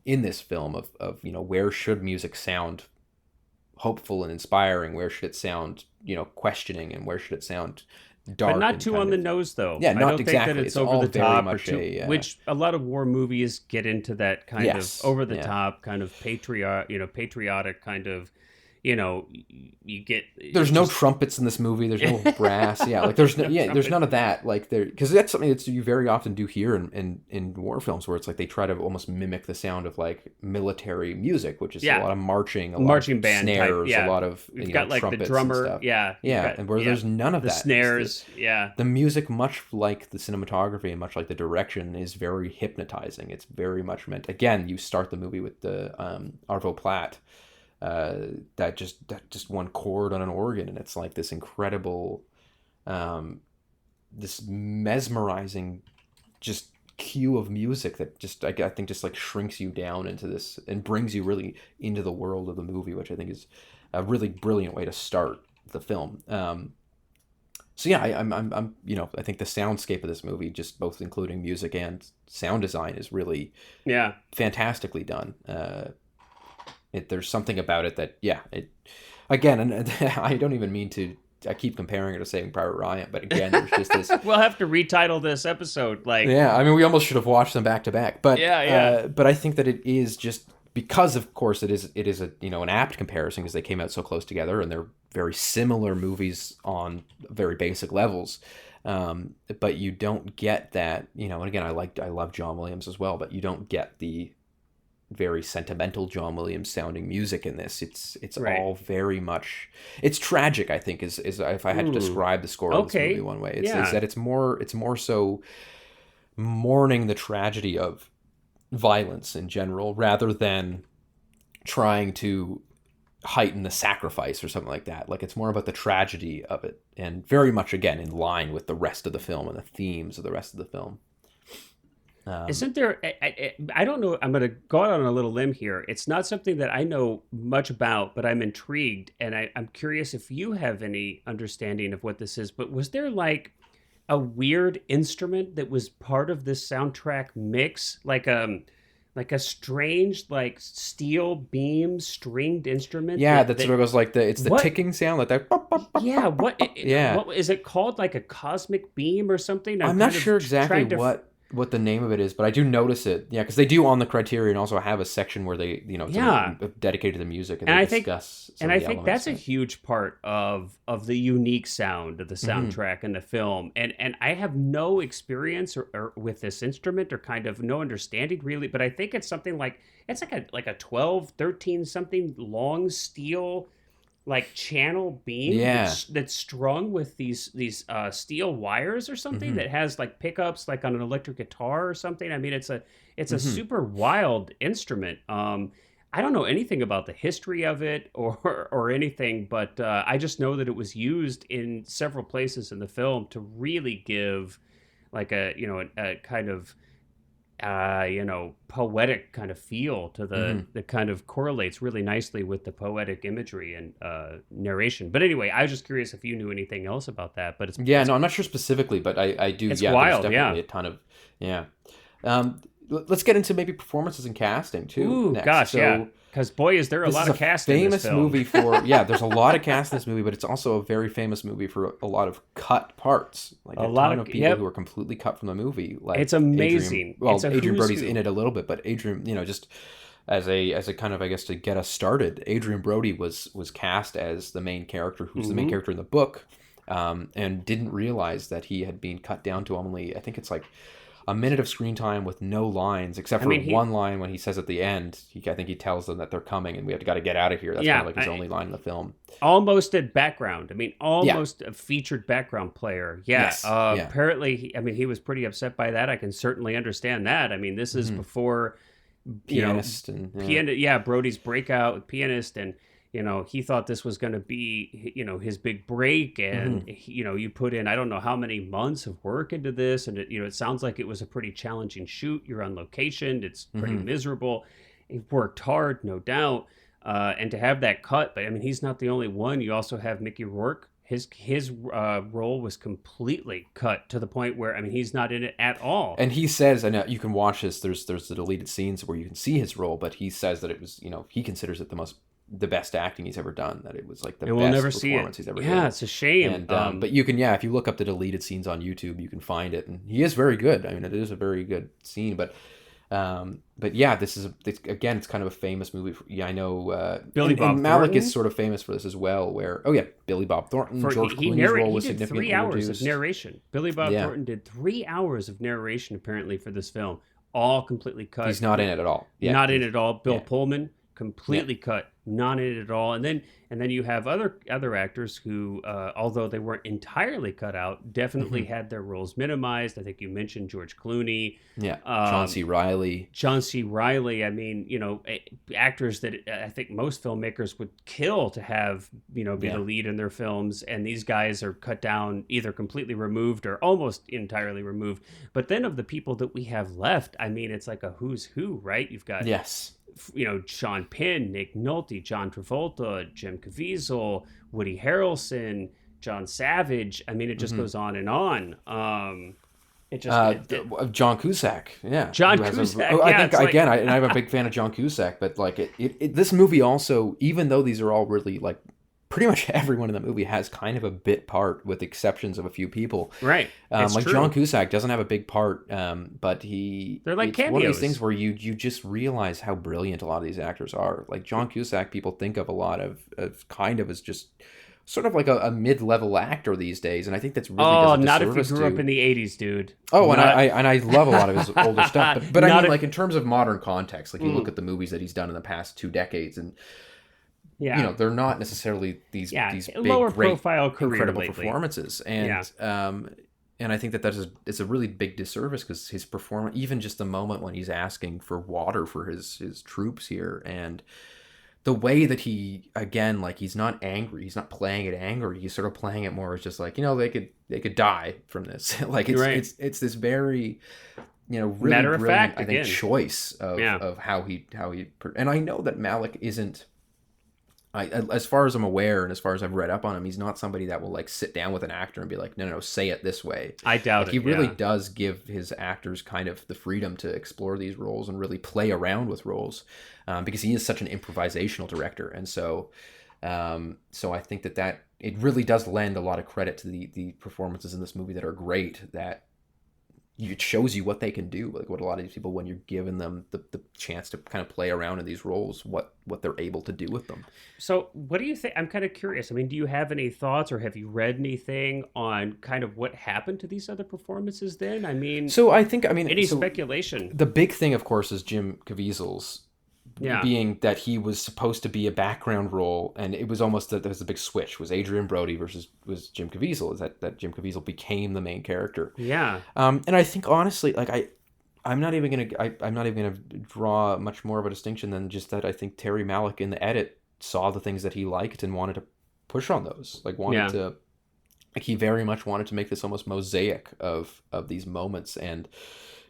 in this film of where should music sound hopeful and inspiring, where should it sound, questioning, and where should it sound dark,
but not too on the nose, though.
Yeah,
I
not
don't
exactly.
think that it's
all
over the
very
top,
much
which a lot of war movies get into that kind of over the
yeah.
top, kind of patriotic kind of, you get.
There's no trumpets in this movie. There's no brass. Yeah, like there's there's none of that. Like there, because that's something that you very often do hear in war films, where it's like they try to almost mimic the sound of like military music, which is a lot of marching,
marching
lot of
band
snares,
type,
a lot of
you've got like the
trumpets
drummer,
and stuff. And where there's none of
the
that.
snares,
the music, much like the cinematography and much like the direction, is very hypnotizing. It's very much meant. Again, you start the movie with the Arvo Pärt. That just one chord on an organ, and it's like this incredible, this mesmerizing, just cue of music that just I think just like shrinks you down into this and brings you really into the world of the movie, which I think is a really brilliant way to start the film. So yeah, I'm I think the soundscape of this movie, just both including music and sound design, is really fantastically done. There's something about it that, again, and I don't even mean to, I keep comparing it to Saving Private Ryan, but again, there's just this.
We'll have to retitle this episode.
I mean, we almost should have watched them back to back, but but I think that it is just because, of course, it is a an apt comparison because they came out so close together and they're very similar movies on very basic levels. But you don't get that, and again, I love John Williams as well, but you don't get the very sentimental John Williams sounding music in this. It's all very much, it's tragic, I think, is if I had to describe the score of this movie one way, is that it's more so mourning the tragedy of violence in general rather than trying to heighten the sacrifice or something like that. Like, it's more about the tragedy of it, and very much, again, in line with the rest of the film and the themes of the rest of the film.
Isn't there, I don't know, I'm going to go out on a little limb here. It's not something that I know much about, but I'm intrigued, and I'm curious if you have any understanding of what this is, but was there like a weird instrument that was part of this soundtrack mix? Like a strange, like steel beam stringed instrument?
Yeah, that's what it goes like, it's the ticking sound, like that.
Yeah, what is it called? Like a cosmic beam or something?
I'm not sure exactly what the name of it is, but I do notice it. Yeah, because they do on the Criterion also have a section where they, dedicated to the music and they discuss.
And I think that's a huge part of the unique sound of the soundtrack and the film. And I have no experience or with this instrument, or kind of no understanding really, but I think it's something like a 12, 13 something long steel like channel beam that's strung with these steel wires or something that has like pickups like on an electric guitar or something. I mean, it's a super wild instrument. I don't know anything about the history of it or anything, but I just know that it was used in several places in the film to really give like a kind of poetic kind of feel to the kind of correlates really nicely with the poetic imagery and narration. But anyway, I was just curious if you knew anything else about that. But
I'm not sure specifically, but I do.
It's wild.
There's definitely a ton of let's get into maybe performances and casting too.
Ooh,
next.
gosh, because boy, is there a lot of cast in this film.
Famous movie for there's a lot of cast in this movie, but it's also a very famous movie for a lot of cut parts. Like a ton of people who are completely cut from the movie. Like,
it's amazing.
Adrian Brody's in it a little bit, but Adrian, just as a kind of, I guess, to get us started, Adrian Brody was cast as the main character, who's the main character in the book, and didn't realize that he had been cut down to only, I think it's like a minute of screen time with no lines except for one line when he says at the end. I think he tells them that they're coming and we got to get out of here. That's kind of like his only line in the film.
Almost a background. I mean, almost a featured background player. Yeah. Yes. Apparently, he was pretty upset by that. I can certainly understand that. I mean, this is before
Pianist
Brody's breakout with Pianist, and he thought this was going to be his big break, and you put in I don't know how many months of work into this, and it sounds like it was a pretty challenging shoot. You're on location, it's pretty miserable. He worked hard, no doubt, and to have that cut. But I mean, he's not the only one. You also have Mickey Rourke. His role was completely cut to the point where he's not in it at all.
And he says, and you can watch this. There's the deleted scenes where you can see his role, but he says that it was he considers it the best acting he's ever done. That it was like the best performance he's ever done.
Yeah, it's a shame.
And, but you can if you look up the deleted scenes on YouTube, you can find it, and he is very good. I mean, it is a very good scene, but yeah, it's kind of a famous movie. I know
Billy Bob
and Malick
Thornton
is sort of famous for this as well. Where Billy Bob Thornton, George Clooney's role was significantly
3 hours
reduced.
of narration. Billy Bob Thornton did 3 hours of narration apparently for this film, all completely cut.
He's not in it at all.
Not in it at all. Bill Pullman, completely cut, not in it at all. And then you have other actors who, although they weren't entirely cut out, definitely had their roles minimized. I think you mentioned George Clooney.
Yeah, John C. Reilly.
I mean, actors that I think most filmmakers would kill to have, be the lead in their films. And these guys are cut down, either completely removed or almost entirely removed. But then of the people that we have left, I mean, it's like a who's who, right? You've got Sean Penn, Nick Nolte, John Travolta, Jim Caviezel, Woody Harrelson, John Savage. I mean, it just goes on and on.
John Cusack,
John Cusack.
I'm a big fan of John Cusack, but like this movie also, even though these are all really like pretty much everyone in the movie has kind of a bit part, with exceptions of a few people.
Right.
Like true. John Cusack doesn't have a big part, but
they're like cameos.
One of these things where you just realize how brilliant a lot of these actors are. Like John Cusack, people think of a lot of kind of as just sort of like a mid-level actor these days, and I think that's really
not if you grew up in the 80s, dude.
I love a lot of his older stuff, but I mean, like in terms of modern context, like you look at the movies that he's done in the past 2 decades, and they're not necessarily these big,
lower
great,
profile career
incredible
lately.
performances, and I think it's a really big disservice because his performance, even just the moment when he's asking for water for his troops here, and the way that he, again, like he's not angry, he's not playing it angry, he's sort of playing it more as just like, they could die from this. Like it's this very, really
matter of fact,
I think, choice of how he, and I know that Malick isn't, as far as I'm aware and as far as I've read up on him, he's not somebody that will like sit down with an actor and be like, no, say it this way.
I doubt it.
He really does give his actors kind of the freedom to explore these roles and really play around with roles, because he is such an improvisational director. And so I think that it really does lend a lot of credit to the performances in this movie that are great, that it shows you what they can do, like what a lot of these people, when you're giving them the chance to kind of play around in these roles, what they're able to do with them.
So what do you think? I'm kind of curious. I mean, do you have any thoughts, or have you read anything on kind of what happened to these other performances then? I mean, any speculation?
The big thing, of course, is Jim Caviezel's being that he was supposed to be a background role, and it was almost that there was a big switch. Was Adrian Brody was Jim Caviezel? Is that Jim Caviezel became the main character?
Yeah.
And I think honestly, like I'm not even gonna draw much more of a distinction than just that I think Terry Malick in the edit saw the things that he liked and wanted to push on those. He very much wanted to make this almost mosaic of these moments, and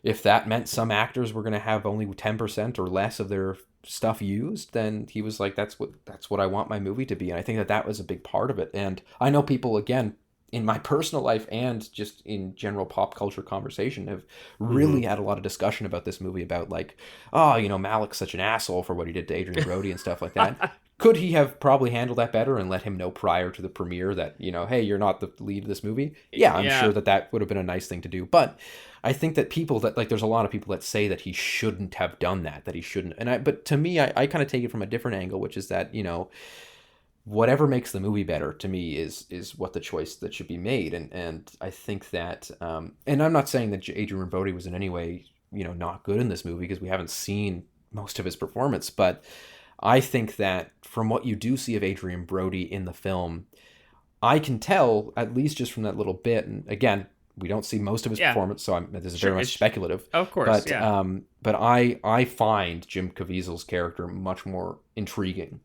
if that meant some actors were going to have only 10% or less of their stuff used, then he was like, that's what I want my movie to be. And I think that was a big part of it. And I know people, again, in my personal life and just in general pop culture conversation, have really had a lot of discussion about this movie, about like, Malick's such an asshole for what he did to Adrian Brody and stuff like that. Could he have probably handled that better and let him know prior to the premiere that, hey, you're not the lead of this movie? Yeah, I'm sure that would have been a nice thing to do. But I think that there's a lot of people that say that he shouldn't have done that he shouldn't. But to me, I kind of take it from a different angle, which is that, whatever makes the movie better to me is what the choice that should be made. And I think that, and I'm not saying that Adrian Brody was in any way, not good in this movie, because we haven't seen most of his performance, but I think that from what you do see of Adrian Brody in the film, I can tell, at least just from that little bit, and again, we don't see most of his performance, so this is very much speculative.
Of course,
but I find Jim Caviezel's character much more intriguing,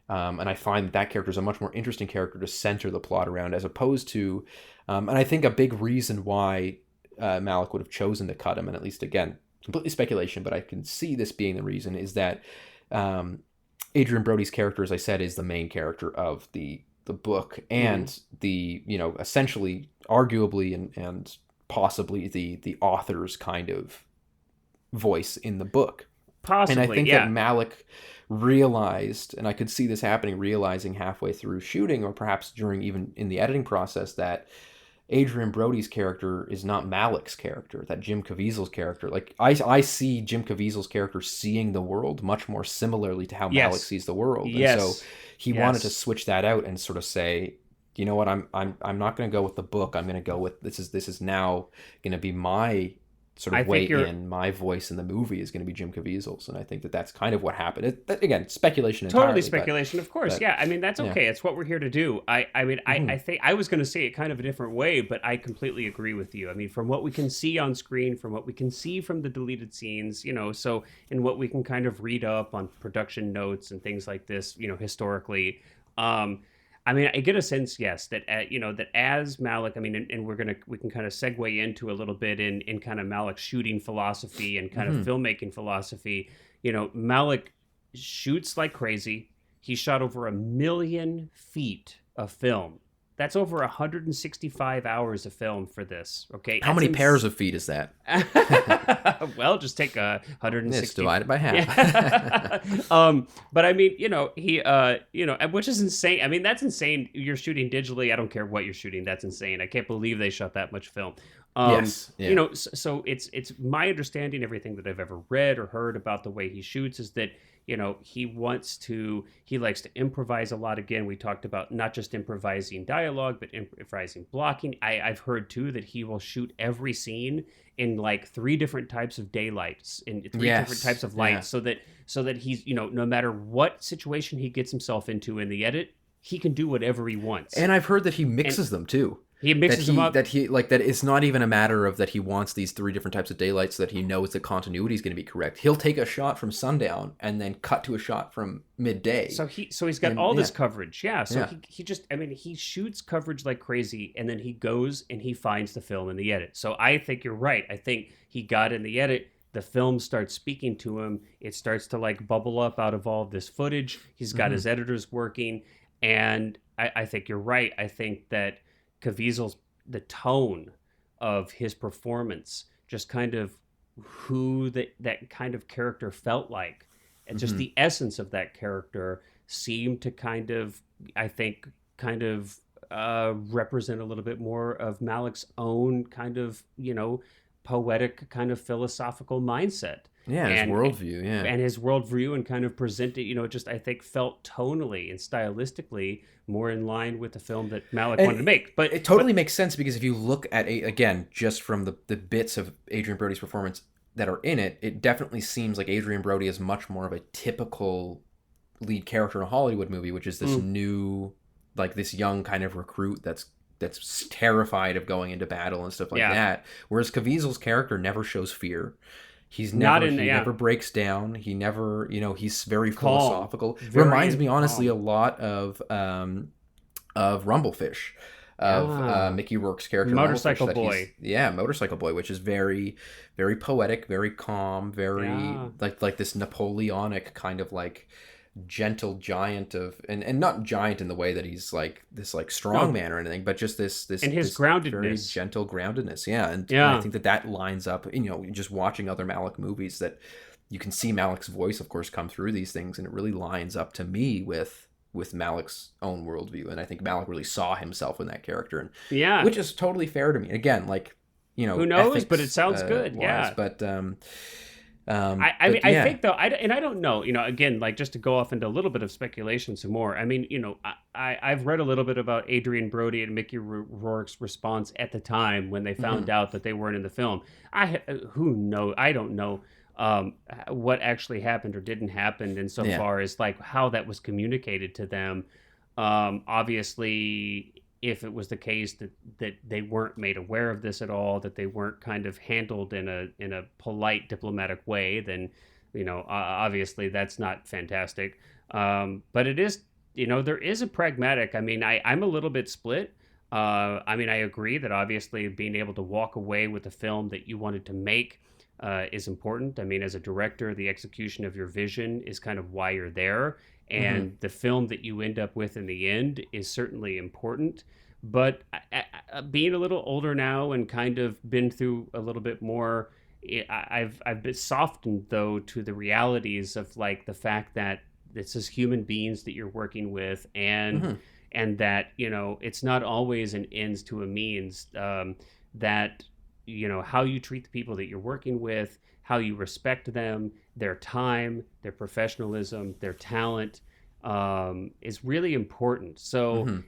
and I find that character is a much more interesting character to center the plot around, as opposed to, and I think a big reason why Malick would have chosen to cut him, and at least, again, completely speculation, but I can see this being the reason, is that Adrian Brody's character, as I said, is the main character of the book, and the, essentially, arguably, and possibly the author's kind of voice in the book.
Possibly,
and I think that Malick realized, and I could see this happening, realizing halfway through shooting, or perhaps during even in the editing process, that Adrian Brody's character is not Malick's character, that Jim Caviezel's character, like I see Jim Caviezel's character seeing the world much more similarly to how Malick sees the world. And so he wanted to switch that out and sort of say, you know what, I'm not going to go with the book. I'm going to go with this is now going to be my sort of way in. My voice in the movie is going to be Jim Caviezel's, and I think that that's kind of what happened. Again, speculation entirely.
Totally speculation, of course. Yeah, I mean, that's okay. It's what we're here to do. I think I was going to say it kind of a different way, but I completely agree with you. I mean, from what we can see on screen, from what we can see from the deleted scenes, so, and what we can kind of read up on production notes and things like this, historically, I mean, I get a sense, yes, that that as Malick, I mean, and we can kind of segue into a little bit in kind of Malick's shooting philosophy and kind of filmmaking philosophy. Malick shoots like crazy. He shot over 1 million feet of film. That's over 165 hours of film for this. Okay,
how many pairs of feet is that?
Well, just take 160.
It's divided by half.
Yeah. But I mean, he, which is insane. I mean, that's insane. You're shooting digitally. I don't care what you're shooting. That's insane. I can't believe they shot that much film.
Yes. Yeah.
So it's my understanding, everything that I've ever read or heard about the way he shoots, is that he likes to improvise a lot. Again, we talked about not just improvising dialogue, but improvising blocking. I've heard too that he will shoot every scene in like 3 different types of daylights, in 3 different types of light, so that he's, no matter what situation he gets himself into in the edit, he can do whatever he wants.
And I've heard that he mixes them too.
He mixes them up.
That it's not even a matter of that he wants these 3 different types of daylight so that he knows the continuity is going to be correct. He'll take a shot from sundown and then cut to a shot from midday.
So he's got all this coverage. Yeah. So he just, I mean, he shoots coverage like crazy, and then he goes and he finds the film in the edit. So I think you're right. I think he got in the edit. The film starts speaking to him. It starts to like bubble up out of all of this footage. He's got his editors working. And I think you're right. I think that Caviezel's, the tone of his performance, just kind of who that kind of character felt like, and just the essence of that character seemed to kind of, I think, represent a little bit more of Malick's own kind of, poetic kind of philosophical mindset.
Yeah, his worldview,
and his worldview, and kind of presented, just I think felt tonally and stylistically more in line with the film that Malick wanted to make. But
it totally makes sense, because if you look at again, just from the bits of Adrian Brody's performance that are in it, it definitely seems like Adrian Brody is much more of a typical lead character in a Hollywood movie, which is this new, like this young kind of recruit that's terrified of going into battle and stuff like that. Whereas Caviezel's character never shows fear. He's never, he never breaks down. He never, he's very philosophical. Reminds me, honestly, a lot of Rumblefish, of Mickey Rourke's character.
Motorcycle Boy.
Motorcycle Boy, which is very, very poetic, very calm, very like this Napoleonic kind of like gentle giant of, and not giant in the way that he's like this like strong man or anything, but just this
and his
this
groundedness,
very gentle groundedness. And I think that lines up, just watching other Malick movies, that you can see Malick's voice, of course, come through these things, and it really lines up to me with Malick's own worldview. And I think Malick really saw himself in that character, and which is totally fair to me. Again, like,
who knows, ethics, but it sounds good.
Wise, but
I mean, I think though, and I don't know, again, like just to go off into a little bit of speculation some more. I mean, I've read a little bit about Adrian Brody and Mickey Rourke's response at the time when they found out that they weren't in the film. Who knows? I don't know what actually happened or didn't happen insofar as like how that was communicated to them. Obviously, if it was the case that they weren't made aware of this at all, that they weren't kind of handled in a polite diplomatic way, then obviously that's not fantastic. But it is, there is a pragmatic. I mean, I'm a little bit split. I mean, I agree that obviously being able to walk away with a film that you wanted to make is important. I mean, as a director, the execution of your vision is kind of why you're there. And the film that you end up with in the end is certainly important. But being a little older now and kind of been through a little bit more, I've been softened, though, to the realities of like the fact that this is human beings that you're working with, and that, it's not always an ends to a means, that, how you treat the people that you're working with, how you respect them, their time, their professionalism, their talent, is really important. So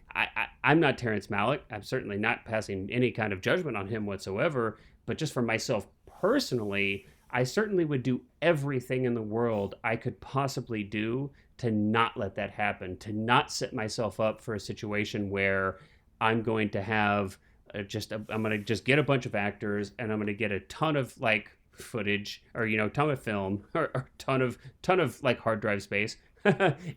I'm not Terrance Malick. I'm certainly not passing any kind of judgment on him whatsoever. But just for myself personally, I certainly would do everything in the world I could possibly do to not let that happen, to not set myself up for a situation where I'm going to have I'm going to just get a bunch of actors and I'm going to get a ton of like footage or ton of film or ton of like hard drive space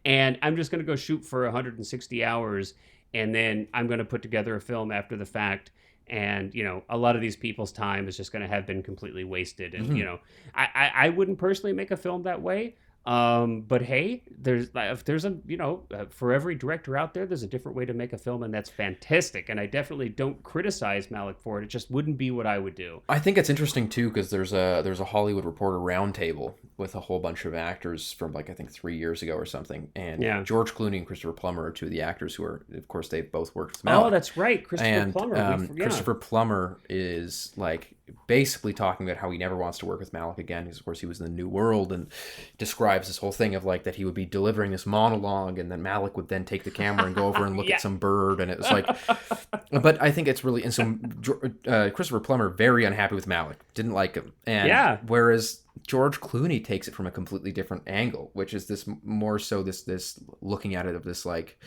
and I'm just going to go shoot for 160 hours and then I'm going to put together a film after the fact, and a lot of these people's time is just going to have been completely wasted. And I wouldn't personally make a film that way. But hey, there's for every director out there, there's a different way to make a film, and that's fantastic. And I definitely don't criticize Malick for it. It just wouldn't be what I would do.
I think it's interesting too because there's a Hollywood Reporter roundtable with a whole bunch of actors from like I think 3 years ago or something, and George Clooney and Christopher Plummer are two of the actors who are, of course, they've both worked with Malick.
Oh, that's right, Christopher Plummer.
Christopher Plummer is like basically talking about how he never wants to work with Malick again because of course he was in the New World, and describes this whole thing of like that he would be delivering this monologue and then Malick would then take the camera and go over and look at some bird, and it was like but I think it's really, and so Christopher Plummer very unhappy with Malick, didn't like him, and whereas George Clooney takes it from a completely different angle, which is this more so this looking at it of this like,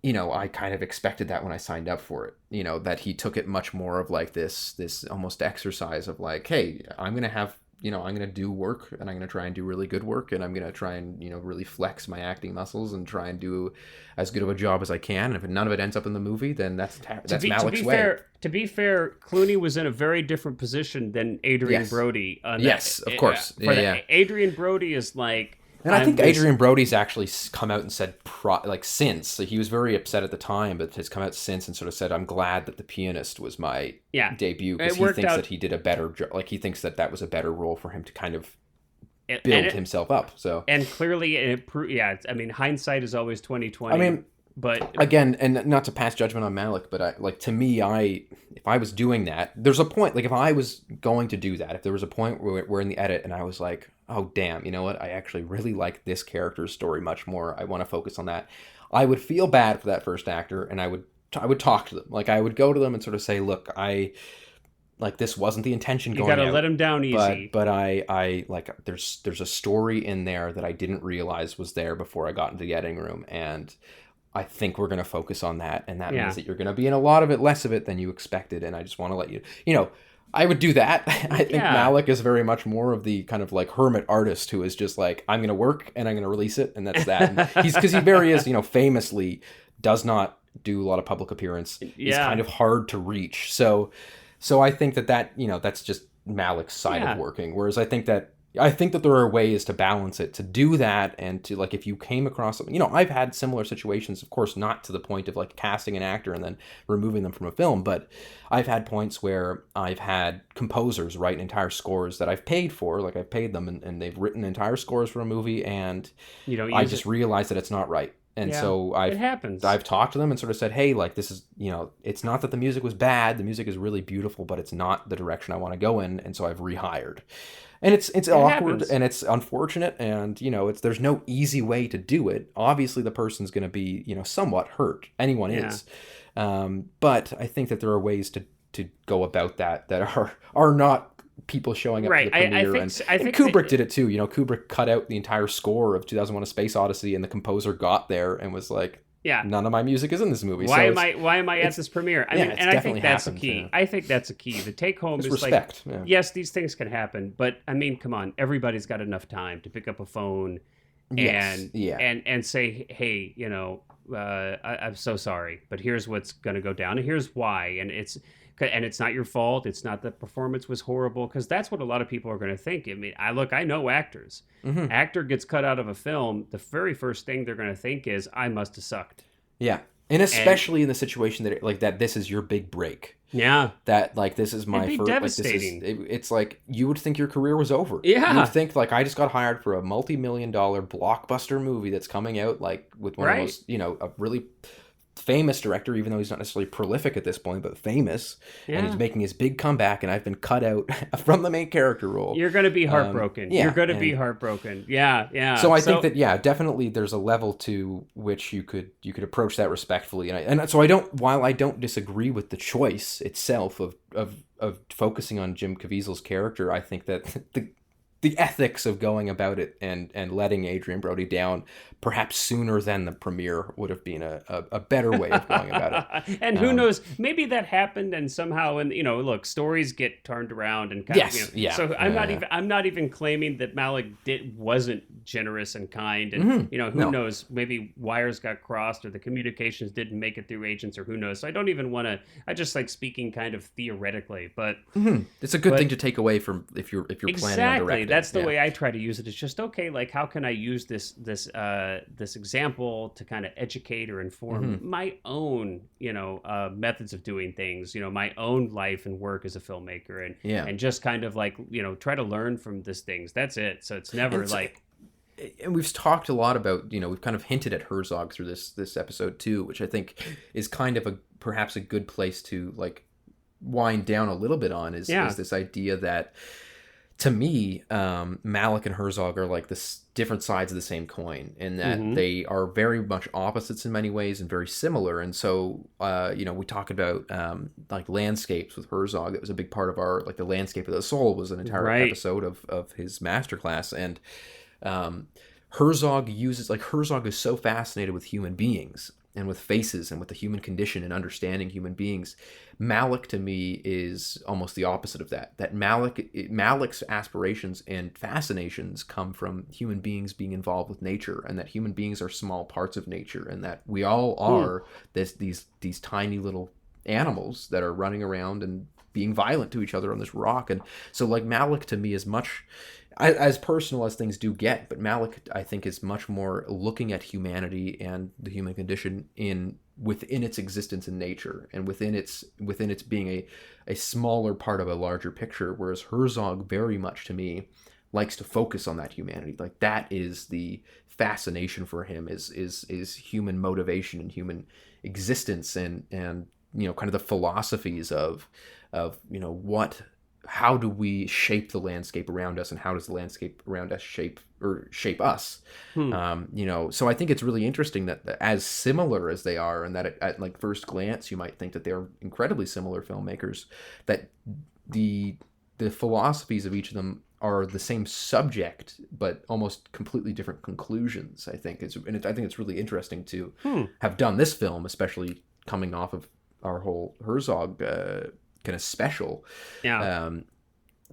I kind of expected that when I signed up for it, that he took it much more of like this almost exercise of like, hey, I'm going to have, I'm going to do work and I'm going to try and do really good work, and I'm going to try and, really flex my acting muscles and try and do as good of a job as I can. And if none of it ends up in the movie, then that's Malick's way.
To be fair, Clooney was in a very different position than Adrian Brody.
Yes, of course.
Adrian Brody is like...
And I think Adrian Brody's actually come out and said, since. So he was very upset at the time, but has come out since and sort of said, I'm glad that The Pianist was my debut, because he thinks that he did a better job. Like, he thinks that was a better role for him to kind of build himself up. So and
clearly, I mean, hindsight is always 20/20.
I mean...
But
again, and not to pass judgment on Malick, but to me, if I was doing that, there's a point, like if I was going to do that, if there was a point where we're in the edit and I was like, oh damn, you know what, I actually really like this character's story much more, I want to focus on that, I would feel bad for that first actor, and I would talk to them, like I would go to them and sort of say, look, this wasn't the intention going out.
You gotta let him down easy.
But I like, there's a story in there that I didn't realize was there before I got into the editing room, and I think we're going to focus on that, and that means that you're going to be in a lot of it, less of it than you expected, and I just want to let you, I would do that. I think Malick is very much more of the kind of like hermit artist who is just like, I'm going to work and I'm going to release it, and that's that. And because he famously does not do a lot of public appearance. He's kind of hard to reach. So I think that that's just Malick's side of working, whereas I think that there are ways to balance it, to do that, and to, like, if you came across something, I've had similar situations, of course, not to the point of, like, casting an actor and then removing them from a film, but I've had points where I've had composers write entire scores that I've paid for, like, I've paid them, and they've written entire scores for a movie, and I just realized that it's not right. And
Yeah,
so
it happens.
I've talked to them and sort of said, hey, like, this is, it's not that the music was bad. The music is really beautiful, but it's not the direction I want to go in. And so I've rehired. And it's
It
awkward
happens.
and it's unfortunate, and there's no easy way to do it. Obviously, the person's going to be somewhat hurt. Anyone
Yeah.
is, but I think that there are ways to go about that are not people showing up to the premiere.
I think
Kubrick did it too. Kubrick cut out the entire score of 2001: A Space Odyssey, and the composer got there and was like,
yeah,
none of my music is in this movie.
Why am I at this premiere? I mean, and I think that's a key.
Yeah.
I think that's a key. The take home is
respect.
Like, yes, these things can happen, but I mean, come on, everybody's got enough time to pick up a phone and say, hey, I'm so sorry, but here's what's going to go down, and here's why, and it's not your fault. It's not that performance was horrible, because that's what a lot of people are going to think. I mean, I know actors. Mm-hmm. Actor gets cut out of a film, the very first thing they're going to think is, I must have sucked.
Yeah, and especially in the situation that this is your big break.
Yeah,
that like this is my
first. It'd be devastating.
It's like you would think your career was over.
Yeah,
you would think like I just got hired for a multi-million-dollar blockbuster movie that's coming out like with one of the most a really famous director, even though he's not necessarily prolific at this point, but famous, and he's making his big comeback, and I've been cut out from the main character role.
You're going to be heartbroken. You're going to be heartbroken. Yeah.
So I think that definitely there's a level to which you could approach that respectfully, and so while I don't disagree with the choice itself of focusing on Jim Caviezel's character, I think that the ethics of going about it and letting Adrian Brody down perhaps sooner than the premiere would have been a better way of going about
it. And who knows, maybe that happened and somehow, and look, stories get turned around and kind of, so I'm not even claiming that Malick wasn't generous and kind, and who knows, maybe wires got crossed or the communications didn't make it through agents, or who knows. So I don't even want to, I just like speaking kind of theoretically, but
it's a good thing to take away from if you're planning on directing.
That's the way I try to use it. It's just, okay, like, how can I use this example to kind of educate or inform my own, methods of doing things, my own life and work as a filmmaker, and just kind of like, try to learn from these things. That's it. So it's never
and we've talked a lot about, we've kind of hinted at Herzog through this episode too, which I think is kind of perhaps a good place to like wind down a little bit on is this idea that, to me, Malick and Herzog are like this different sides of the same coin, in that they are very much opposites in many ways and very similar. And so, we talk about like landscapes with Herzog. It was a big part of our, like, the landscape of the soul was an entire episode of his masterclass. And Herzog is so fascinated with human beings and with faces and with the human condition and understanding human beings. Malick, to me, is almost the opposite of that. That Malick's aspirations and fascinations come from human beings being involved with nature, and that human beings are small parts of nature, and that we all are these tiny little animals that are running around and being violent to each other on this rock. And so, like, Malick to me is much, as personal as things do get, but Malick, I think, is much more looking at humanity and the human condition within its existence in nature, and within its being a smaller part of a larger picture. Whereas Herzog, very much to me, likes to focus on that humanity. Like, that is the fascination for him, is human motivation and human existence, and kind of the philosophies of how do we shape the landscape around us, and how does the landscape around us shape us? So I think it's really interesting that as similar as they are, and that at like first glance you might think that they're incredibly similar filmmakers, that the philosophies of each of them are the same subject, but almost completely different conclusions. I think it's really interesting to have done this film, especially coming off of our whole Herzog kind of special,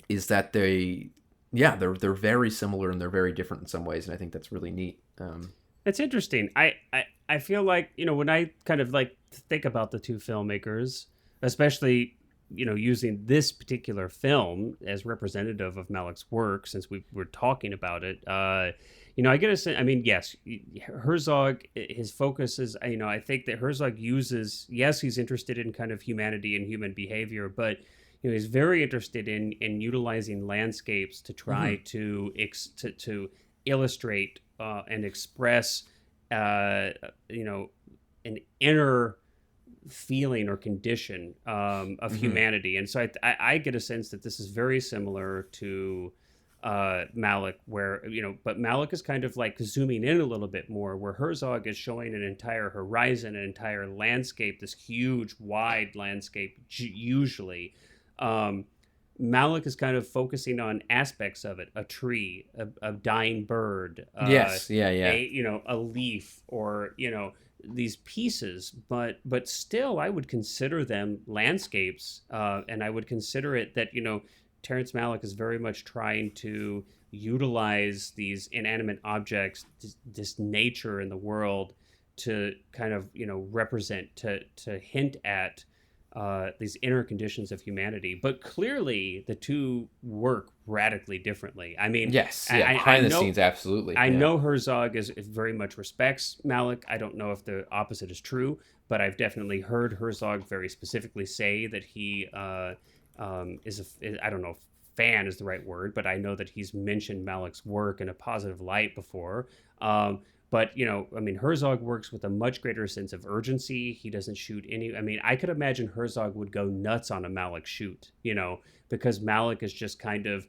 is that they're very similar and they're very different in some ways, and I think that's really neat.
It's interesting. I feel like, when I kind of like think about the two filmmakers, especially using this particular film as representative of Malick's work, since we're talking about it, I get a sense. I mean, yes, Herzog, his focus is, I think that Herzog uses, yes, he's interested in kind of humanity and human behavior, but he's very interested in utilizing landscapes to try to illustrate and express you know, an inner feeling or condition of humanity. And so I get a sense that this is very similar to Malick, where, but Malick is kind of like zooming in a little bit more, where Herzog is showing an entire horizon, an entire landscape, this huge, wide landscape, usually. Malick is kind of focusing on aspects of it: a tree, a dying bird,
Yes, yeah.
a leaf, or these pieces. But still, I would consider them landscapes, and I would consider it that Terrance Malick is very much trying to utilize these inanimate objects, this nature in the world, to kind of represent, to hint at these inner conditions of humanity. But clearly the two work radically differently. I mean,
yes, yeah, behind the scenes, absolutely.
I know Herzog is very much respects Malick. I don't know if the opposite is true, but I've definitely heard Herzog very specifically say that he I don't know if fan is the right word, but I know that he's mentioned Malick's work in a positive light before. But, Herzog works with a much greater sense of urgency. He doesn't shoot I could imagine Herzog would go nuts on a Malick shoot, because Malick is just kind of,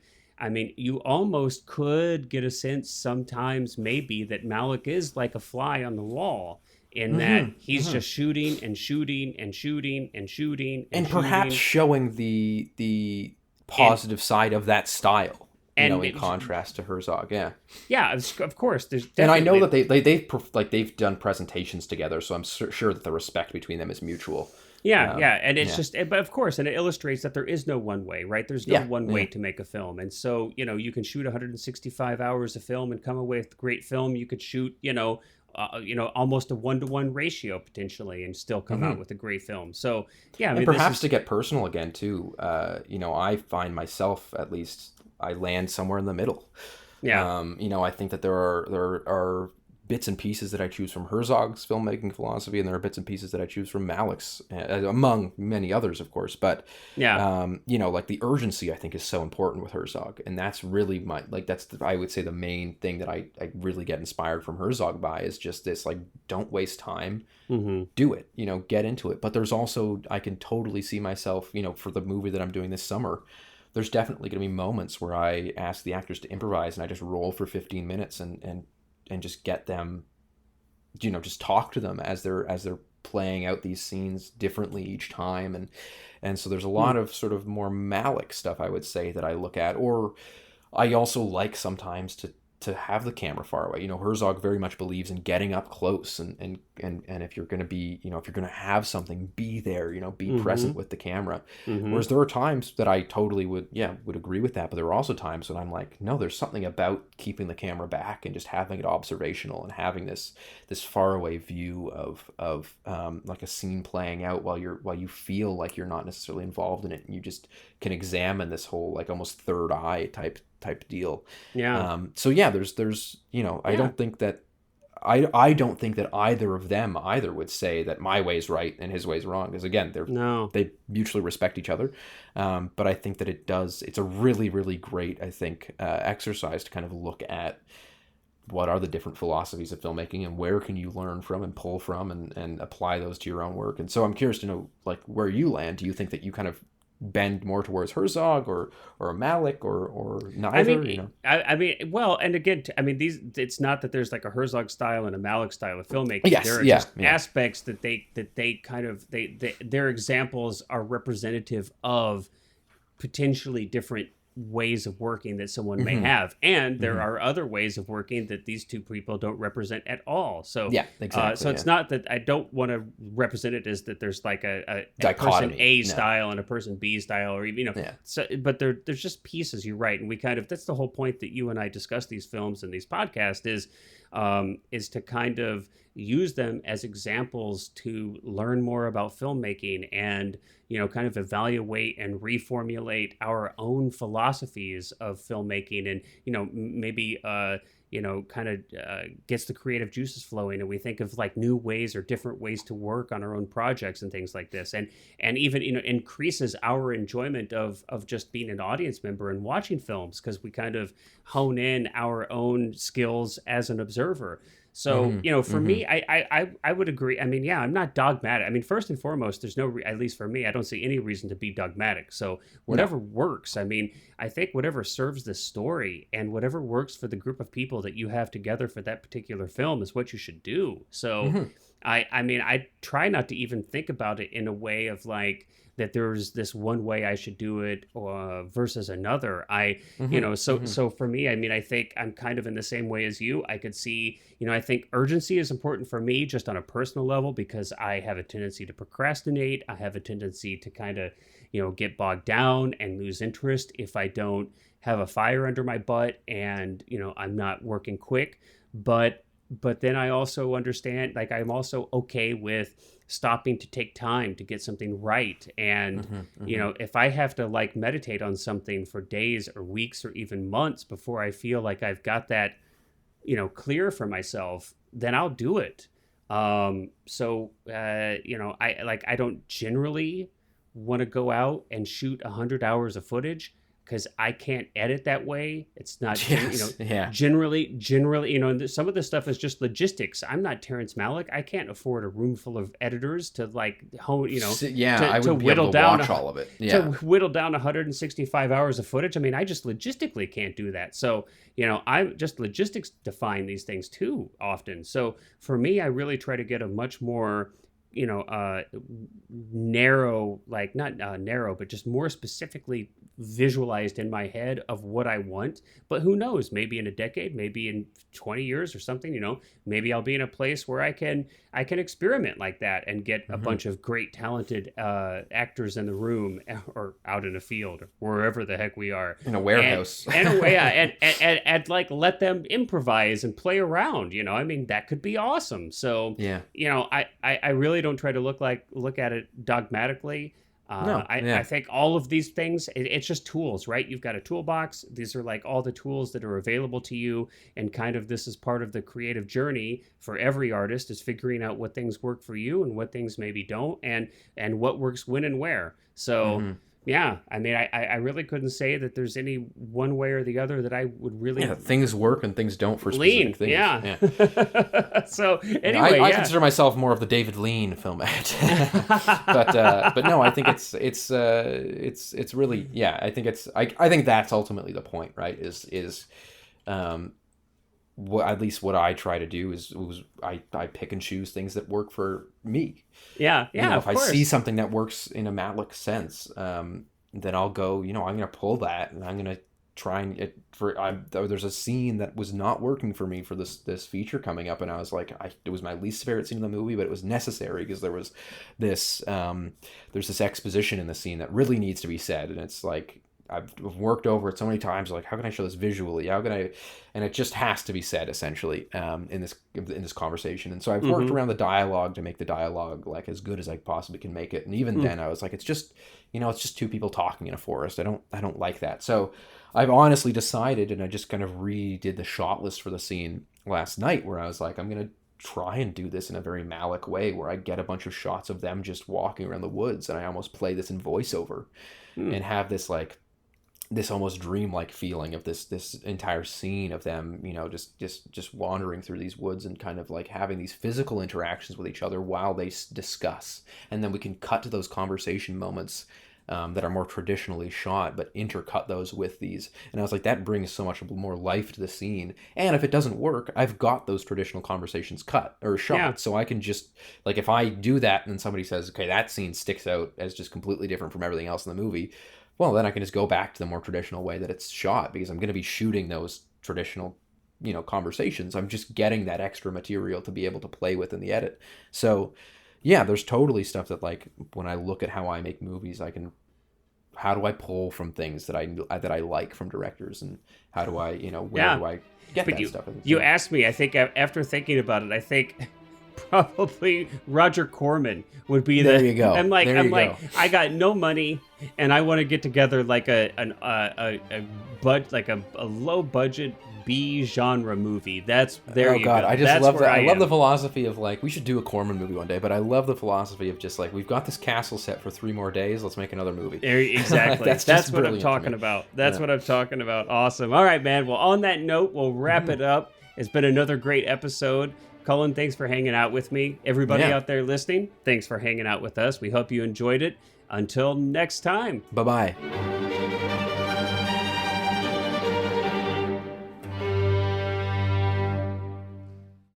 you almost could get a sense sometimes maybe that Malick is like a fly on the wall, in that he's just shooting and shooting and shooting and shooting
and perhaps showing the positive side of that style. In contrast to Herzog,
yeah, of course. There's definitely...
And I know that they've done presentations together, so I'm sure that the respect between them is mutual.
Yeah, and it's just, but of course, and it illustrates that there is no one way, right? There's no one way to make a film, and so you can shoot 165 hours of film and come away with great film. You could shoot, almost a 1-to-1 ratio potentially, and still come out with a great film. So
and perhaps to get personal again too, I find myself, at least, I land somewhere in the middle. Yeah. I think that there are bits and pieces that I choose from Herzog's filmmaking philosophy, and there are bits and pieces that I choose from Malick's, among many others, of course. But like the urgency, I think, is so important with Herzog, and that's really I would say the main thing that I really get inspired from Herzog by is just this, like, don't waste time, do it, get into it. But there's also, I can totally see myself, for the movie that I'm doing this summer, there's definitely going to be moments where I ask the actors to improvise, and I just roll for 15 minutes and just get them, just talk to them as they're playing out these scenes differently each time. And so there's a lot of sort of more Malick stuff, I would say, that I look at, or I also like sometimes to have the camera far away. Herzog very much believes in getting up close, and if you're going to be, if you're going to have something, be there, be present with the camera. Whereas there are times that I totally would agree with that, but there are also times when I'm like, no, there's something about keeping the camera back and just having it observational and having this far away view of like a scene playing out while you feel like you're not necessarily involved in it, and you just can examine this whole, like, almost third eye type deal. There's I don't think that I don't think that either of them would say that my way's right and his way's wrong, because again, they mutually respect each other. But I think that it's a really, really great, I think, exercise to kind of look at what are the different philosophies of filmmaking and where can you learn from and pull from and apply those to your own work. And so I'm curious to know, like, where you land. Do you think that you kind of bend more towards Herzog or Malick or neither?
Well, and again, it's not that there's like a Herzog style and a Malick style of filmmaking.
Yes,
there are just aspects that they kind of their examples are representative of potentially different ways of working that someone may have, and there are other ways of working that these two people don't represent at all. So so it's not that I don't want to represent it as that there's like a person A style and a person B style, or even so, but there's just pieces. You're right, and we kind of, that's the whole point that you and I discuss these films and these podcasts is to kind of use them as examples to learn more about filmmaking and kind of evaluate and reformulate our own philosophies of filmmaking, and maybe kind of gets the creative juices flowing, and we think of like new ways or different ways to work on our own projects and things like this, and even increases our enjoyment of just being an audience member and watching films, because we kind of hone in our own skills as an observer. So, for me, I would agree. I mean, yeah, I'm not dogmatic. I mean, first and foremost, there's no, at least for me, I don't see any reason to be dogmatic. So whatever works. I mean, I think whatever serves the story and whatever works for the group of people that you have together for that particular film is what you should do. So I mean, I try not to even think about it in a way of like, that there's this one way I should do it versus another. So for me, I mean, I think I'm kind of in the same way as you. I could see, I think urgency is important for me just on a personal level because I have a tendency to procrastinate. I have a tendency to kind of, get bogged down and lose interest if I don't have a fire under my butt and, I'm not working quick. But then I also understand, like, I'm also okay with stopping to take time to get something right. And, if I have to like meditate on something for days or weeks or even months before I feel like I've got that, clear for myself, then I'll do it. I don't generally want to go out and shoot 100 hours of footage because I can't edit that way. It's not, generally, some of the stuff is just logistics. I'm not Terrance Malick. I can't afford a room full of editors to like hone,
I would be able to watch all of it. Yeah.
To whittle down 165 hours of footage. I mean, I just logistically can't do that. So, I'm just logistics define these things too often. So for me, I really try to get a much more, narrow, like not narrow, but just more specifically visualized in my head of what I want. But who knows, maybe in a decade, maybe in 20 years or something, maybe I'll be in a place where I can experiment like that and get a bunch of great talented actors in the room or out in a field or wherever the heck we are,
in a warehouse
and like let them improvise and play around. I mean, that could be awesome. So I really don't try to look at it dogmatically. I think all of these things, it's just tools, right? You've got a toolbox. These are like all the tools that are available to you. And kind of this is part of the creative journey for every artist is figuring out what things work for you and what things maybe don't and what works when and where. So yeah, I mean, I really couldn't say that there's any one way or the other that I would really...
Yeah, things work and things don't for specific things.
Yeah. So anyway,
I consider myself more of the David Lean film but no, I think it's really, yeah, I think that's ultimately the point, right? At least what I try to do is I pick and choose things that work for me.
Yeah,
if I see something that works in a Malick sense, then I'll go, I'm going to pull that and I'm going to try and there's a scene that was not working for me for this feature coming up, and I was like, it was my least favorite scene in the movie, but it was necessary because there was this there's this exposition in the scene that really needs to be said, and it's like, I've worked over it so many times. Like, how can I show this visually? How can I? And it just has to be said essentially in this conversation. And so I've worked around the dialogue to make the dialogue like as good as I possibly can make it. And even then, I was like, it's just two people talking in a forest. I don't like that. So I've honestly decided, and I just kind of redid the shot list for the scene last night, where I was like, I'm gonna try and do this in a very Malick way, where I get a bunch of shots of them just walking around the woods, and I almost play this in voiceover, and have this like. This almost dreamlike feeling of this entire scene of them, just wandering through these woods and kind of like having these physical interactions with each other while they discuss. And then we can cut to those conversation moments that are more traditionally shot, but intercut those with these. And I was like, that brings so much more life to the scene. And if it doesn't work, I've got those traditional conversations cut or shot. Yeah. So I can just, like, if I do that and somebody says, okay, that scene sticks out as just completely different from everything else in the movie, well, then I can just go back to the more traditional way that it's shot, because I'm going to be shooting those traditional, conversations. I'm just getting that extra material to be able to play with in the edit. So, yeah, there's totally stuff that, like, when I look at how I make movies, how do I pull from things that I like from directors, and how do I, where do I get that stuff?
You asked me, I think after thinking about it, I think probably Roger Corman would be
there. You go.
I'm like, I got no money, and I want to get together like a low budget B genre movie. That's there.
Oh God, I just love that. I love the philosophy of like we should do a Corman movie one day, but I love the philosophy of just like we've got this castle set for 3 more days. Let's make another movie.
Exactly. That's what I'm talking about. That's what I'm talking about. Awesome. All right, man. Well, on that note, we'll wrap it up. It's been another great episode. Cullen, thanks for hanging out with me. Everybody out there listening, thanks for hanging out with us. We hope you enjoyed it. Until next time.
Bye-bye.